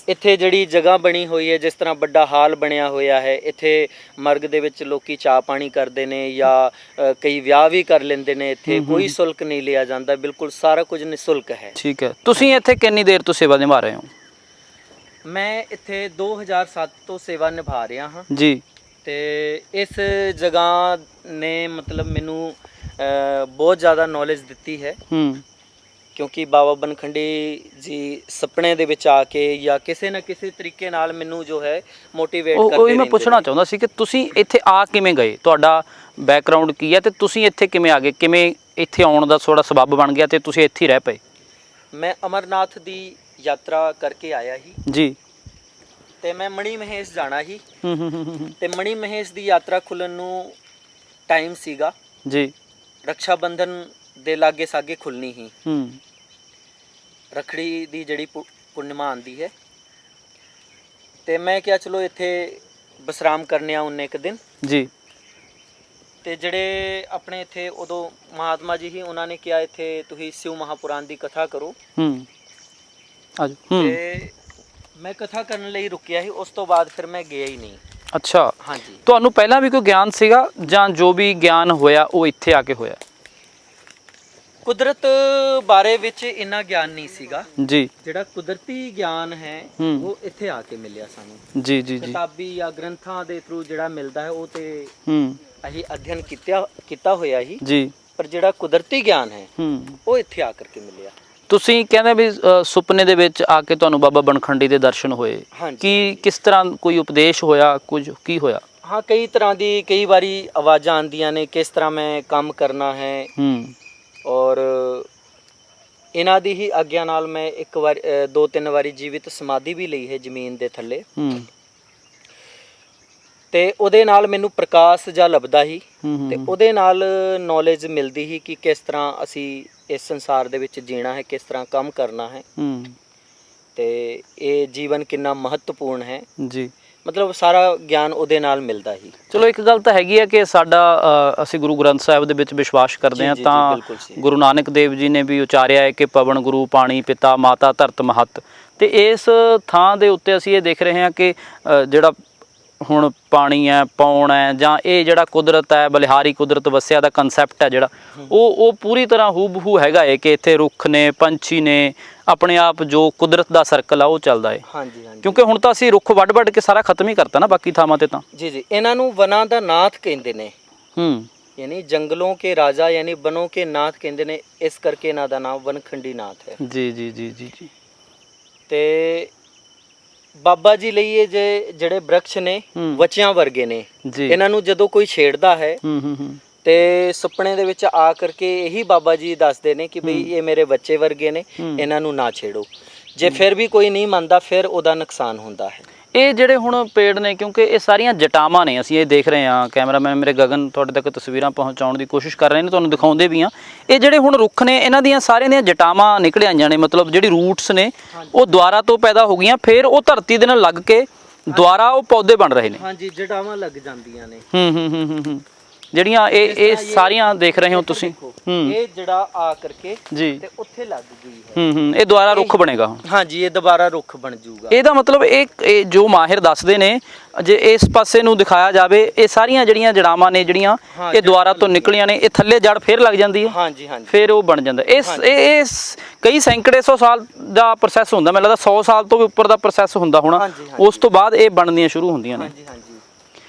ਇੱਥੇ ਜਿਹੜੀ ਜਗ੍ਹਾ ਬਣੀ ਹੋਈ ਹੈ, ਜਿਸ ਤਰ੍ਹਾਂ ਵੱਡਾ ਹਾਲ ਬਣਿਆ ਹੋਇਆ ਹੈ, ਇੱਥੇ ਮਰਗ ਦੇ ਵਿੱਚ ਲੋਕੀ ਚਾਹ ਪਾਣੀ ਕਰਦੇ ਨੇ ਜਾਂ ਕਈ ਵਿਆਹ ਵੀ ਕਰ ਲੈਂਦੇ ਨੇ। ਇੱਥੇ ਕੋਈ ਸ਼ੁਲਕ ਨਹੀਂ ਲਿਆ ਜਾਂਦਾ, ਬਿਲਕੁਲ ਸਾਰਾ ਕੁਝ ਨਿਸ਼ੁਲਕ ਹੈ। ਠੀਕ ਹੈ। ਤੁਸੀਂ ਇੱਥੇ ਕਿੰਨੀ ਦੇਰ ਤੋਂ ਸੇਵਾ ਨਿਭਾ ਰਹੇ ਹੋ? ਮੈਂ ਇੱਥੇ 2007 ਤੋਂ ਸੇਵਾ ਨਿਭਾ ਰਿਹਾ ਹਾਂ ਜੀ। ਤੇ ਇਸ ਜਗ੍ਹਾ ਨੇ ਮਤਲਬ ਮੈਨੂੰ ਬਹੁਤ ਜ਼ਿਆਦਾ ਨੌਲੇਜ ਦਿੱਤੀ ਹੈ। ਕਿਉਂਕਿ ਬਾਬਾ ਬਨਖੰਡੀ ਜੀ ਸੁਪਨੇ ਦੇ ਵਿੱਚ ਆ ਕੇ ਜਾਂ ਕਿਸੇ ਨਾ ਕਿਸੇ ਤਰੀਕੇ ਨਾਲ ਮੈਨੂੰ ਜੋ ਹੈ ਮੋਟੀਵੇਟ ਕਰਦੇ ਰਹਿੰਦੇ ਨੇ। ਮੈਂ ਪੁੱਛਣਾ ਚਾਹੁੰਦਾ ਸੀ ਕਿ ਤੁਸੀਂ ਇੱਥੇ ਆ ਕਿਵੇਂ ਗਏ? ਤੁਹਾਡਾ ਬੈਕਗ੍ਰਾਉਂਡ ਕੀ ਹੈ ਤੇ ਤੁਸੀਂ ਇੱਥੇ ਕਿਵੇਂ ਆ ਗਏ? ਕਿਵੇਂ ਇੱਥੇ ਆਉਣ ਦਾ ਥੋੜਾ ਸਬੱਬ ਬਣ ਗਿਆ ਤੇ ਤੁਸੀਂ ਇੱਥੇ ਰਹਿ ਪਏ? ਮੈਂ ਅਮਰਨਾਥ ਦੀ ਯਾਤਰਾ ਕਰਕੇ ਆਇਆ ਸੀ ਜੀ। ਤੇ ਮੈਂ ਮਣੀ ਮਹੇਸ਼ ਜਾਣਾ ਸੀ। ਤੇ ਮਣੀ ਮਹੇਸ਼ ਦੀ ਯਾਤਰਾ ਖੁੱਲਣ ਨੂੰ ਟਾਈਮ ਸੀਗਾ ਜੀ। ਰਕਸ਼ਾ ਬੰਧਨ ਦੇ ਲਾਗੇ ਸਾਗੇ ਖੁੱਲਣੀ ਸੀ। ਰੱਖੜੀ ਦੀ ਜਿਹੜੀ ਪੂਰਨਿਮਾ ਆਉਂਦੀ ਹੈ ਤੇ ਮੈਂ ਕਿਹਾ ਚਲੋ ਇੱਥੇ ਵਿਸਰਾਮ ਕਰਨੇ ਆ ਉਹਨੇ ਇੱਕ ਦਿਨ ਜੀ। ਤੇ ਜਿਹੜੇ ਆਪਣੇ ਇੱਥੇ ਉਦੋਂ ਮਹਾਤਮਾ ਜੀ ਹੀ ਉਹਨਾਂ ਨੇ ਕਿਹਾ ਇੱਥੇ ਤੁਸੀਂ ਸ਼ਿਵ ਮਹਾਪੁਰਾਣ ਦੀ ਕਥਾ ਕਰੋ। ਆਜੋ। ਤੇ ਮੈਂ ਕਥਾ ਕਰਨ ਲਈ ਰੁਕਿਆ ਸੀ, ਉਸ ਤੋਂ ਬਾਅਦ ਫਿਰ ਮੈਂ ਗਿਆ ਹੀ ਨਹੀਂ। ਅੱਛਾ, ਹਾਂਜੀ। ਤੁਹਾਨੂੰ ਪਹਿਲਾਂ ਵੀ ਕੋਈ ਗਿਆਨ ਸੀਗਾ ਜਾਂ ਜੋ ਵੀ ਗਿਆਨ ਹੋਇਆ ਉਹ ਇੱਥੇ ਆ ਕੇ ਹੋਇਆ? ਕੁਦਰਤ ਬਾਰੇ ਵਿੱਚ ਇੰਨਾ ਗਿਆਨ ਨਹੀਂ ਸੀਗਾ ਜੀ। ਜਿਹੜਾ ਕੁਦਰਤੀ ਗਿਆਨ ਹੈ ਉਹ ਇੱਥੇ ਆ ਕੇ ਮਿਲਿਆ ਸਾਨੂੰ। ਜੀ ਜੀ ਜੀ। ਕਿਤਾਬੀ ਜਾਂ ਗ੍ਰੰਥਾਂ ਦੇ ਥਰੂ ਜਿਹੜਾ ਮਿਲਦਾ ਹੈ ਉਹ ਤੇ ਅਸੀਂ ਅਧਿਐਨ ਕੀਤਾ ਹੋਇਆ ਹੀ ਜੀ, ਪਰ ਜਿਹੜਾ ਕੁਦਰਤੀ ਗਿਆਨ ਹੈ ਉਹ ਇੱਥੇ ਆ ਕਰਕੇ ਮਿਲਿਆ। ਤੁਸੀਂ ਕਹਿੰਦੇ ਵੀ ਸੁਪਨੇ ਦੇ ਵਿੱਚ ਆ ਕੇ ਤੁਹਾਨੂੰ ਬਾਬਾ ਬਨਖੰਡੀ ਦੇ ਦਰਸ਼ਨ ਹੋਏ, ਕੀ ਕਿਸ ਤਰ੍ਹਾਂ ਕੋਈ ਉਪਦੇਸ਼ ਹੋਇਆ, ਕੁਝ ਕੀ ਹੋਇਆ? ਹਾਂ, ਕਈ ਤਰ੍ਹਾਂ ਦੀ ਕਈ ਵਾਰੀ ਆਵਾਜ਼ਾਂ ਆਉਂਦੀਆਂ ਨੇ ਕਿਸ ਤਰ੍ਹਾਂ ਮੈਂ ਕੰਮ ਕਰਨਾ ਹੈ। ਔਰ ਇਹਨਾਂ ਦੀ ਹੀ ਆਗਿਆ ਨਾਲ ਮੈਂ ਇੱਕ ਵਾਰ 2-3 ਵਾਰੀ ਜੀਵਿਤ ਸਮਾਧੀ ਵੀ ਲਈ ਹੈ ਜ਼ਮੀਨ ਦੇ ਥੱਲੇ। ਤੇ ਉਹਦੇ ਨਾਲ ਮੈਨੂੰ ਪ੍ਰਕਾਸ਼ ਜਿਹਾ ਲੱਭਦਾ ਸੀ ਤੇ ਉਹਦੇ ਨਾਲ ਨੌਲੇਜ ਮਿਲਦੀ ਸੀ ਕਿ ਕਿਸ ਤਰ੍ਹਾਂ ਅਸੀਂ ਇਸ ਸੰਸਾਰ ਦੇ ਵਿੱਚ ਜੀਣਾ ਹੈ, ਕਿਸ ਤਰ੍ਹਾਂ ਕੰਮ ਕਰਨਾ ਹੈ ਤੇ ਇਹ ਜੀਵਨ ਕਿੰਨਾ ਮਹੱਤਵਪੂਰਨ ਹੈ ਜੀ। ਮਤਲਬ ਸਾਰਾ ਗਿਆਨ ਉਹਦੇ ਨਾਲ ਮਿਲਦਾ ਹੀ। ਚਲੋ ਇੱਕ ਗੱਲ ਤਾਂ ਹੈਗੀ ਹੈ ਕਿ ਸਾਡਾ ਅਸੀਂ ਗੁਰੂ ਗ੍ਰੰਥ ਸਾਹਿਬ ਦੇ ਵਿੱਚ ਵਿਸ਼ਵਾਸ ਕਰਦੇ ਹਾਂ, ਤਾਂ ਗੁਰੂ ਨਾਨਕ ਦੇਵ ਜੀ ਨੇ ਵੀ ਉਚਾਰਿਆ ਹੈ ਕਿ ਪਵਨ ਗੁਰੂ ਪਾਣੀ ਪਿਤਾ ਮਾਤਾ ਧਰਤ ਮਹੱਤ। ਤੇ ਇਸ ਥਾਂ ਦੇ ਉੱਤੇ ਅਸੀਂ ਇਹ ਦੇਖ ਰਹੇ ਹਾਂ ਕਿ ਜਿਹੜਾ ਹੁਣ ਪਾਣੀ ਹੈ, ਪੌਣ ਹੈ, ਜਾਂ ਇਹ ਜਿਹੜਾ ਕੁਦਰਤ ਹੈ, ਬਲਿਹਾਰੀ ਕੁਦਰਤ ਵਸਿਆ ਦਾ ਕਨਸੈਪਟ ਹੈ ਜਿਹੜਾ ਉਹ ਪੂਰੀ ਤਰ੍ਹਾਂ ਹੂਬਹੂ ਹੈਗਾ ਹੈ ਕਿ ਇੱਥੇ ਰੁੱਖ ਨੇ, ਪੰਛੀ ਨੇ, ਆਪਣੇ ਆਪ ਜੋ ਕੁਦਰਤ ਦਾ ਸਰਕਲ ਆ ਉਹ ਚੱਲਦਾ ਹੈ। ਹਾਂਜੀ ਹਾਂਜੀ। ਕਿਉਂਕਿ ਹੁਣ ਤਾਂ ਅਸੀਂ ਰੁੱਖ ਵੱਢ ਕੇ ਸਾਰਾ ਖਤਮ ਹੀ ਕਰਤਾ ਨਾ ਬਾਕੀ ਥਾਵਾਂ ਤੇ ਤਾਂ। ਜੀ ਜੀ। ਇਹਨਾਂ ਨੂੰ ਵਨਾਂ ਦਾ ਨਾਥ ਕਹਿੰਦੇ ਨੇ। ਯਾਨੀ ਜੰਗਲੋਂ ਕੇ ਰਾਜਾ ਯਾਨੀ ਬਨੋਂ ਕੇ ਨਾਥ ਕਹਿੰਦੇ ਨੇ, ਇਸ ਕਰਕੇ ਇਹਨਾਂ ਦਾ ਨਾਮ ਵਨਖੰਡੀ ਨਾਥ ਹੈ। ਜੀ ਜੀ ਜੀ ਜੀ ਜੀ। ਤੇ ਬਾਬਾ ਜੀ ਲਈ ਇਹ ਜਿਹੜੇ ਬ੍ਰਿਕਸ਼ ਨੇ ਬੱਚਿਆਂ ਵਰਗੇ ਨੇ। ਇਹਨਾਂ ਨੂੰ ਜਦੋਂ ਕੋਈ ਛੇੜਦਾ ਹੈ ਤੇ ਸੁਪਨੇ ਦੇ ਵਿੱਚ ਆ ਕਰਕੇ ਇਹੀ ਬਾਬਾ ਜੀ ਦੱਸਦੇ ਨੇ ਕਿ ਬਈ ਇਹ ਮੇਰੇ ਬੱਚੇ ਵਰਗੇ ਨੇ, ਇਹਨਾਂ ਨੂੰ ਨਾ ਛੇੜੋ। ਜੇ ਫਿਰ ਵੀ ਕੋਈ ਨਹੀਂ ਮੰਨਦਾ ਫਿਰ ਉਹਦਾ ਨੁਕਸਾਨ ਹੁੰਦਾ ਹੈ। ਇਹ ਜਿਹੜੇ ਹੁਣ ਪੇੜ ਨੇ, ਕਿਉਂਕਿ ਇਹ ਸਾਰੀਆਂ ਜਟਾਵਾਂ ਨੇ, ਅਸੀਂ ਇਹ ਦੇਖ ਰਹੇ ਹਾਂ, ਕੈਮਰਾਮੈਨ ਮੇਰੇ ਗਗਨ ਤੁਹਾਡੇ ਤੱਕ ਤਸਵੀਰਾਂ ਪਹੁੰਚਾਉਣ ਦੀ ਕੋਸ਼ਿਸ਼ ਕਰ ਰਹੇ ਨੇ, ਤੁਹਾਨੂੰ ਦਿਖਾਉਂਦੇ ਵੀ ਹਾਂ। ਇਹ ਜਿਹੜੇ ਹੁਣ ਰੁੱਖ ਨੇ ਇਹਨਾਂ ਦੀਆਂ ਸਾਰਿਆਂ ਦੀਆਂ ਜਟਾਵਾਂ ਨਿਕਲ ਆਈਆਂ ਨੇ, ਮਤਲਬ ਜਿਹੜੀ ਰੂਟਸ ਨੇ ਉਹ ਦੁਆਰਾ ਤੋਂ ਪੈਦਾ ਹੋ ਗਈਆਂ, ਫਿਰ ਉਹ ਧਰਤੀ ਦੇ ਨਾਲ ਲੱਗ ਕੇ ਦੁਆਰਾ ਉਹ ਪੌਦੇ ਬਣ ਰਹੇ ਨੇ। ਹਾਂਜੀ, ਜਟਾਵਾਂ ਲੱਗ ਜਾਂਦੀਆਂ ਨੇ ਜਿਹੜੀਆਂ ਇਹ ਸਾਰੀਆਂ ਦੇਖ ਰਹੇ ਹੋ ਤੁਸੀਂ। ਇਹ ਜਿਹੜਾ ਆ ਕਰਕੇ ਜੀ ਤੇ ਉੱਥੇ ਲੱਗ ਗਈ ਹੈ। ਇਹ ਦੁਬਾਰਾ ਰੁੱਖ ਬਣੇਗਾ। ਹਾਂਜੀ, ਇਹ ਦੁਬਾਰਾ ਰੁੱਖ ਬਣ ਜਾਊਗਾ। ਇਹਦਾ ਮਤਲਬ ਇਹ ਜੋ ਮਾਹਿਰ ਦੱਸਦੇ ਨੇ, ਜੇ ਇਸ ਪਾਸੇ ਨੂੰ ਦਿਖਾਇਆ ਜਾਵੇ, ਇਹ ਸਾਰੀਆਂ ਜਿਹੜੀਆਂ ਜੜਾਵਾਂ ਨੇ ਜਿਹੜੀਆਂ ਇਹ ਦੁਬਾਰਾ ਤੋਂ ਨਿਕਲੀਆਂ ਨੇ, ਇਹ ਥੱਲੇ ਜੜ ਫੇਰ ਲੱਗ ਜਾਂਦੀ ਹੈ। ਹਾਂਜੀ ਹਾਂਜੀ। ਫਿਰ ਉਹ ਬਣ ਜਾਂਦਾ। ਇਹ ਕਈ ਸੈਂਕੜੇ 100 ਸਾਲ ਦਾ ਪ੍ਰੋਸੈਸ ਹੁੰਦਾ, ਮੈਨੂੰ ਲੱਗਦਾ 100 ਸਾਲ ਤੋਂ ਵੀ ਉੱਪਰ ਦਾ ਪ੍ਰੋਸੈਸ ਹੁੰਦਾ ਹੋਣਾ। ਉਸ ਤੋਂ ਬਾਅਦ ਇਹ ਬਣਦੀਆਂ ਸ਼ੁਰੂ ਹੁੰਦੀਆਂ ਨੇ। ਹਾਂਜੀ ਹਾਂਜੀ।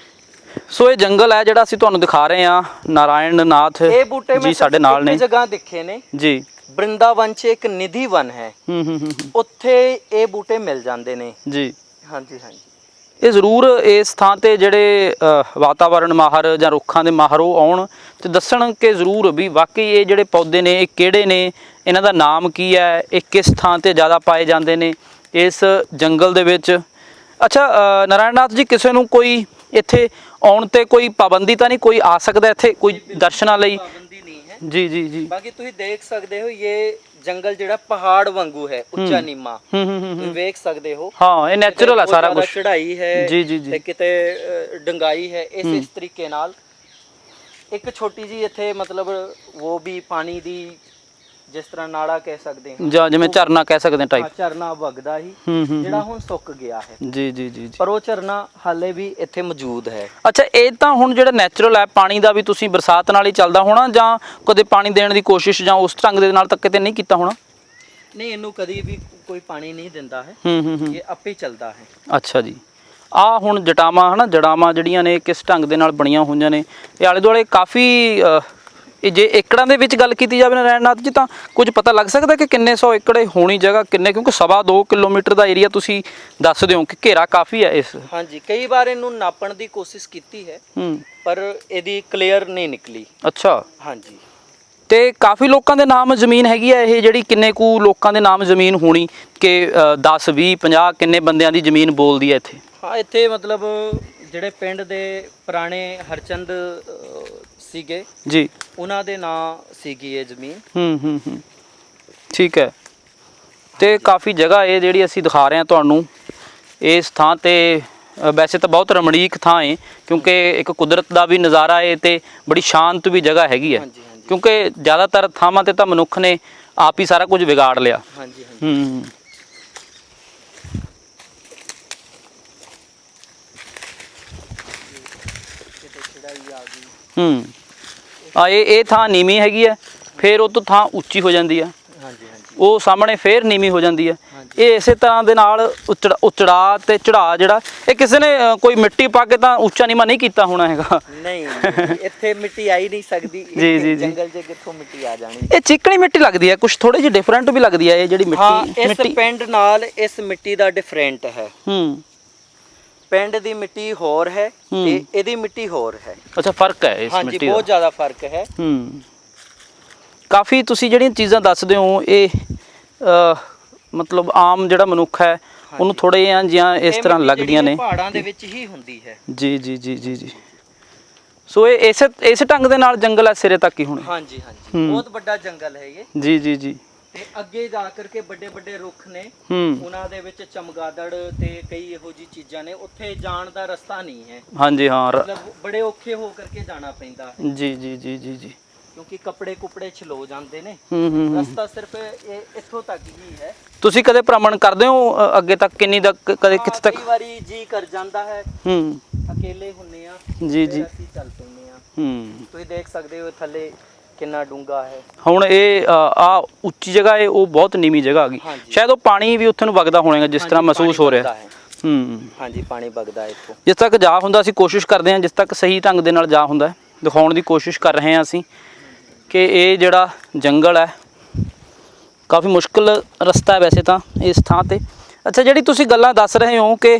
ਸੋ ਇਹ ਜੰਗਲ ਹੈ ਜਿਹੜਾ ਅਸੀਂ ਤੁਹਾਨੂੰ ਦਿਖਾ ਰਹੇ ਹਾਂ, ਨਾਰਾਇਣ ਨਾਥ ਜੀ ਸਾਡੇ ਨਾਲ ਨੇ। ਜਗ੍ਹਾ ਦਿਖੇ ਨੇ ਜੀ, ਬ੍ਰਿੰਦਾਵਨ 'ਚ ਇੱਕ ਨਿਧੀ ਵਨ ਹੈ, ਉੱਥੇ ਇਹ ਬੂਟੇ ਮਿਲ ਜਾਂਦੇ ਨੇ ਜੀ। ਹਾਂਜੀ ਹਾਂਜੀ। ਇਹ ਜ਼ਰੂਰ ਇਸ ਥਾਂ ਤੇ ਜਿਹੜੇ ਵਾਤਾਵਰਣ ਮਾਹਰ ਜਾਂ ਰੁੱਖਾਂ ਦੇ ਮਾਹਰ ਉਹ ਆਉਣ ਤੇ ਦੱਸਣ ਕਿ ਜ਼ਰੂਰ ਵੀ ਵਾਕਈ ਇਹ ਜਿਹੜੇ ਪੌਦੇ ਨੇ ਇਹ ਕਿਹੜੇ ਨੇ, ਇਹਨਾਂ ਦਾ ਨਾਮ ਕੀ ਹੈ, ਇਹ ਕਿਸ ਥਾਂ ਤੇ ਜ਼ਿਆਦਾ ਪਾਏ ਜਾਂਦੇ ਨੇ ਇਸ ਜੰਗਲ ਦੇ ਵਿੱਚ। ਅੱਛਾ ਨਾਰਾਇਣ ਨਾਥ ਜੀ, ਕਿਸੇ ਨੂੰ ਕੋਈ ਇੱਥੇ ਆਉਣ ਤੇ ਕੋਈ ਪਾਬੰਦੀ ਤਾਂ ਨਹੀਂ, ਕੋਈ ਆ ਸਕਦਾ ਇੱਥੇ ਕੋਈ ਦਰਸ਼ਨਾਂ ਲਈ? ਪਾਬੰਦੀ ਨਹੀਂ ਹੈ ਜੀ ਜੀ ਜੀ। ਬਾਕੀ ਤੁਸੀਂ ਦੇਖ ਸਕਦੇ ਹੋ ਇਹ ਜੰਗਲ ਜਿਹੜਾ ਪਹਾੜ ਵਾਂਗੂ ਹੈ, ਉੱਚਾ ਨੀਮਾ, ਤੁਸੀਂ ਵੇਖ ਸਕਦੇ ਹੋ। ਹਾਂ, ਇਹ ਨੈਚੁਰਲ ਹੈ ਸਾਰਾ ਕੁਝ। ਚੜਾਈ ਹੈ ਜੀ ਜੀ ਜੀ, ਤੇ ਕਿਤੇ ਡੰਗਾਈ ਹੈ। ਇਸ ਤਰੀਕੇ ਨਾਲ ਇੱਕ ਛੋਟੀ ਜੀ ਇੱਥੇ ਮਤਲਬ ਉਹ ਵੀ ਪਾਣੀ ਦੀ ਜਿਸ ਤਰ੍ਹਾਂ ਨਾੜਾ ਕਹਿ ਸਕਦੇ ਹਾਂ ਜਾਂ ਜਿਵੇਂ ਝਰਨਾ ਕਹਿ ਸਕਦੇ ਹਾਂ ਟਾਈਪ, ਝਰਨਾ ਵਗਦਾ ਹੀ ਜਿਹੜਾ ਹੁਣ ਸੁੱਕ ਗਿਆ ਹੈ। ਜੀ ਜੀ ਜੀ। ਪਰ ਉਹ ਝਰਨਾ ਹਾਲੇ ਵੀ ਇੱਥੇ ਮੌਜੂਦ ਹੈ। ਅੱਛਾ, ਇਹ ਤਾਂ ਹੁਣ ਜਿਹੜਾ ਨੈਚੁਰਲ ਹੈ, ਪਾਣੀ ਦਾ ਵੀ ਤੁਸੀਂ ਬਰਸਾਤ ਨਾਲ ਹੀ ਚੱਲਦਾ ਹੋਣਾ ਜਾਂ ਕਦੇ ਪਾਣੀ ਦੇਣ ਦੀ ਕੋਸ਼ਿਸ਼ ਜਾਂ ਉਸ ਢੰਗ ਦੇ ਨਾਲ ਤੱਕ ਕਿਤੇ ਨਹੀਂ ਕੀਤਾ ਹੋਣਾ? ਨਹੀਂ, ਇਹਨੂੰ ਕਦੀ ਵੀ ਕੋਈ ਪਾਣੀ ਨਹੀਂ ਦਿੰਦਾ ਹੈ, ਇਹ ਆਪੇ ਹੀ ਚੱਲਦਾ ਹੈ। ਅੱਛਾ ਜੀ। ਆ ਹੁਣ ਜਟਾਵਾਂ ਹਨਾ, ਜੜਾਵਾਂ ਜਿਹੜੀਆਂ ਨੇ ਕਿਸ ਢੰਗ ਦੇ ਨਾਲ ਬਣੀਆਂ ਹੋਈਆਂ ਨੇ, ਇਹ ਆਲੇ ਦੁਆਲੇ ਕਾਫੀ ਜੇ ਏਕੜਾਂ ਦੇ ਵਿੱਚ ਗੱਲ ਕੀਤੀ ਜਾਵੇ ਨਾਰਾਇਣ ਨਾਥ ਜੀ, ਤਾਂ ਕੁਝ ਪਤਾ ਲੱਗ ਸਕਦਾ ਕਿ ਕਿੰਨੇ 100 ਏਕੜ ਹੋਣੀ ਜਗ੍ਹਾ ਕਿੰਨੇ? ਕਿਉਂਕਿ 2.25 ਕਿਲੋਮੀਟਰ ਦਾ ਏਰੀਆ ਤੁਸੀਂ ਦੱਸ ਦਿਓ ਕਿ ਘੇਰਾ ਕਾਫੀ ਹੈ ਇਸ। ਹਾਂਜੀ, ਕਈ ਵਾਰ ਇਹਨੂੰ ਨਾਪਣ ਦੀ ਕੋਸ਼ਿਸ਼ ਕੀਤੀ ਹੈ ਪਰ ਇਹਦੀ ਕਲੀਅਰ ਨਹੀਂ ਨਿਕਲੀ। ਅੱਛਾ। ਹਾਂਜੀ। ਤੇ ਕਾਫੀ ਲੋਕਾਂ ਦੇ ਨਾਮ ਜ਼ਮੀਨ ਹੈਗੀ ਆ ਇਹ ਜਿਹੜੀ, ਕਿੰਨੇ ਕੁ ਲੋਕਾਂ ਦੇ ਨਾਮ ਜ਼ਮੀਨ ਹੋਣੀ ਕਿ 10 20 50 ਕਿੰਨੇ ਬੰਦਿਆਂ ਦੀ ਜ਼ਮੀਨ ਬੋਲਦੀ ਹੈ ਇੱਥੇ? ਹਾਂ, ਇੱਥੇ ਮਤਲਬ ਜਿਹੜੇ ਪਿੰਡ ਦੇ ਪੁਰਾਣੇ ਹਰਚੰਦ ਸੀਗੇ ਜੀ, ਉਹਨਾਂ ਦੇ ਨਾਂ ਸੀਗੀ ਇਹ ਜ਼ਮੀਨ। ਠੀਕ ਹੈ। ਤੇ ਕਾਫੀ ਜਗ੍ਹਾ ਇਹ ਜਿਹੜੀ ਅਸੀਂ ਦਿਖਾ ਰਹੇ ਹਾਂ ਤੁਹਾਨੂੰ, ਇਸ ਥਾਂ ਤੇ ਵੈਸੇ ਤਾਂ ਬਹੁਤ ਰਮਣੀਕ ਥਾਂ ਹੈ, ਕਿਉਂਕਿ ਇੱਕ ਕੁਦਰਤ ਦਾ ਵੀ ਨਜ਼ਾਰਾ ਹੈ ਤੇ ਬੜੀ ਸ਼ਾਂਤ ਵੀ ਜਗ੍ਹਾ ਹੈਗੀ ਹੈ। ਹਾਂਜੀ ਹਾਂਜੀ ਕਿਉਂਕਿ ਜ਼ਿਆਦਾਤਰ ਥਾਵਾਂ ਤੇ ਤਾਂ ਮਨੁੱਖ ਨੇ ਆਪ ਹੀ ਸਾਰਾ ਕੁਝ ਵਿਗਾੜ ਲਿਆ। ਹਾਂਜੀ ਹਾਂਜੀ ਹੂੰ ਕਿਤੇ ਚੜਾਈ ਆ ਗਈ। ਹੂੰ ਇਹ ਥਾਂ ਨੀਵੀਂ ਹੈਗੀ ਹੈ, ਫਿਰ ਉਹ ਤੋਂ ਥਾਂ ਉੱਚੀ ਹੋ ਜਾਂਦੀ ਹੈ, ਹਾਂਜੀ ਹਾਂਜੀ ਉਹ ਸਾਹਮਣੇ ਫੇਰ ਨੀਵੀਂ ਹੋ ਜਾਂਦੀ ਹੈ। ਹਾਂਜੀ ਇਹ ਇਸੇ ਤਰ੍ਹਾਂ ਦੇ ਨਾਲ ਉਚੜਾ ਤੇ ਚੜਾ ਜਿਹੜਾ ਇਹ ਕਿਸੇ ਨੇ ਕੋਈ ਮਿੱਟੀ ਪਾ ਕੇ ਤਾਂ ਉੱਚਾ ਨੀਵਾਂ ਨਹੀਂ ਕੀਤਾ ਹੋਣਾ ਹੈਗਾ। ਨਹੀਂ ਨਹੀਂ, ਇੱਥੇ ਮਿੱਟੀ ਆ ਹੀ ਨਹੀਂ ਸਕਦੀ। ਜੀ, ਜੀ, ਜੀ। ਜੰਗਲ 'ਚ ਕਿੱਥੋਂ ਮਿੱਟੀ ਆ ਜਾਣੀ। ਇਹ ਚਿਕਨੀ ਮਿੱਟੀ ਲੱਗਦੀ ਹੈ, ਕੁਝ ਥੋੜੀ ਜਿਹੀ ਡਿਫਰੈਂਟ ਵੀ ਲੱਗਦੀ ਹੈ ਇਹ ਜਿਹੜੀ ਹਾਂ, ਮਿੱਟੀ। ਇਸ ਪਿੰਡ ਨਾਲ ਇਸ ਮਿੱਟੀ ਦਾ ਡਿਫਰੈਂਟ ਹੈ। ਹੂੰ ਪਿੰਡ ਦੀ ਮਿੱਟੀ ਹੋਰ ਹੈ ਹੂੰ। ਤੇ ਇਹਦੀ ਮਿੱਟੀ ਹੋਰ ਹੈ। ਅੱਛਾ, ਫਰਕ ਹੈ ਇਸ ਹਾਂਜੀ, ਮਿੱਟੀ ਦਾ। ਬਹੁਤ ਜ਼ਿਆਦਾ ਫਰਕ ਹੈ। ਹੂੰ ਕਾਫੀ ਤੁਸੀਂ ਜਿਹੜੀਆਂ ਚੀਜ਼ਾਂ ਦੱਸਦੇ ਹੋ ਇਹ ਮਤਲਬ ਆਮ ਜਿਹੜਾ ਮਨੁੱਖ ਹੈ ਉਹਨੂੰ ਥੋੜੇ ਜਿਹੀਆਂ ਇਸ ਤਰ੍ਹਾਂ ਲੱਗਦੀਆਂ ਨੇ। ਪਹਾੜਾਂ ਦੇ ਵਿੱਚ ਹੀ ਹੁੰਦੀ ਹੈ। ਜੀ ਜੀ ਜੀ ਜੀ ਜੀ। ਸੋ ਇਹ ਇਸੇ ਢੰਗ ਦੇ ਨਾਲ ਜੰਗਲ ਹੈ ਸਿਰੇ ਤੱਕ ਹੀ ਹੁਣ। ਹਾਂਜੀ ਹਾਂਜੀ, ਬਹੁਤ ਵੱਡਾ ਜੰਗਲ ਹੈ ਇਹ। ਜੀ ਜੀ ਜੀ। ਤੇ ਅੱਗੇ ਜਾ ਕਰਕੇ ਵੱਡੇ ਵੱਡੇ ਰੁੱਖ ਨੇ, ਹੂੰ ਉਹਨਾਂ ਦੇ ਵਿੱਚ ਚਮਗਾਦੜ ਤੇ ਕਈ ਇਹੋ ਜੀ ਚੀਜ਼ਾਂ ਨੇ। ਉੱਥੇ ਜਾਣ ਦਾ ਰਸਤਾ ਨਹੀਂ ਹੈ। ਹਾਂਜੀ ਹਾਂ। ਮਤਲਬ ਬੜੇ ਔਖੇ ਹੋ ਕਰਕੇ ਜਾਣਾ ਪੈਂਦਾ ਹੈ। ਜੀ ਜੀ ਜੀ ਜੀ ਜੀ। ਕਿਉਂਕਿ ਕੱਪੜੇ ਕੁਪੜੇ ਛਲੋ ਜਾਂਦੇ ਨੇ। ਹੂੰ ਰਸਤਾ ਸਿਰਫ ਇਹ ਇੱਥੋਂ ਤੱਕ ਹੀ ਹੈ। ਤੁਸੀਂ ਕਦੇ ਭ੍ਰਮਣ ਕਰਦੇ ਹੋ ਅੱਗੇ ਤੱਕ, ਕਿੰਨੀ ਤੱਕ, ਕਦੇ ਕਿੱਥੇ ਤੱਕ? ਕਈ ਵਾਰੀ ਜੀ ਕਰ ਜਾਂਦਾ ਹੈ। ਹੂੰ ਅਕੇਲੇ ਹੁੰਨੇ ਆ, ਜੀ ਜੀ। ਅਸੀਂ ਚੱਲ ਪੈਂਦੇ ਆ। ਹੂੰ ਤੁਸੀਂ ਦੇਖ ਸਕਦੇ ਹੋ ਥੱਲੇ ਕਿੰਨਾ ਡੂੰਘਾ ਹੈ। ਹੁਣ ਇਹ ਆ ਉੱਚੀ ਜਗ੍ਹਾ ਹੈ, ਉਹ ਬਹੁਤ ਨੀਵੀਂ ਜਗ੍ਹਾ ਆ ਗਈ। ਹਾਂਜੀ। ਸ਼ਾਇਦ ਉਹ ਪਾਣੀ ਵੀ ਉੱਥੇ ਨੂੰ ਵਗਦਾ ਹੋਵੇਗਾ ਜਿਸ ਤਰ੍ਹਾਂ ਮਹਿਸੂਸ ਹੋ ਰਿਹਾ। ਹੂੰ ਹਾਂਜੀ, ਪਾਣੀ ਵਗਦਾ ਇੱਥੋਂ। ਜਿਸ ਤੱਕ ਜਾ ਹੁੰਦਾ ਅਸੀਂ ਕੋਸ਼ਿਸ਼ ਕਰਦੇ ਹਾਂ, ਜਿਸ ਤੱਕ ਸਹੀ ਢੰਗ ਦੇ ਨਾਲ ਜਾ ਹੁੰਦਾ ਦਿਖਾਉਣ ਦੀ ਕੋਸ਼ਿਸ਼ ਕਰ ਰਹੇ ਹਾਂ ਅਸੀਂ ਕਿ ਇਹ ਜਿਹੜਾ ਜੰਗਲ ਹੈ ਕਾਫੀ ਮੁਸ਼ਕਿਲ ਰਸਤਾ ਹੈ ਵੈਸੇ ਤਾਂ ਇਸ ਥਾਂ ਤੇ। ਅੱਛਾ, ਜਿਹੜੀ ਤੁਸੀਂ ਗੱਲਾਂ ਦੱਸ ਰਹੇ ਹੋ ਕਿ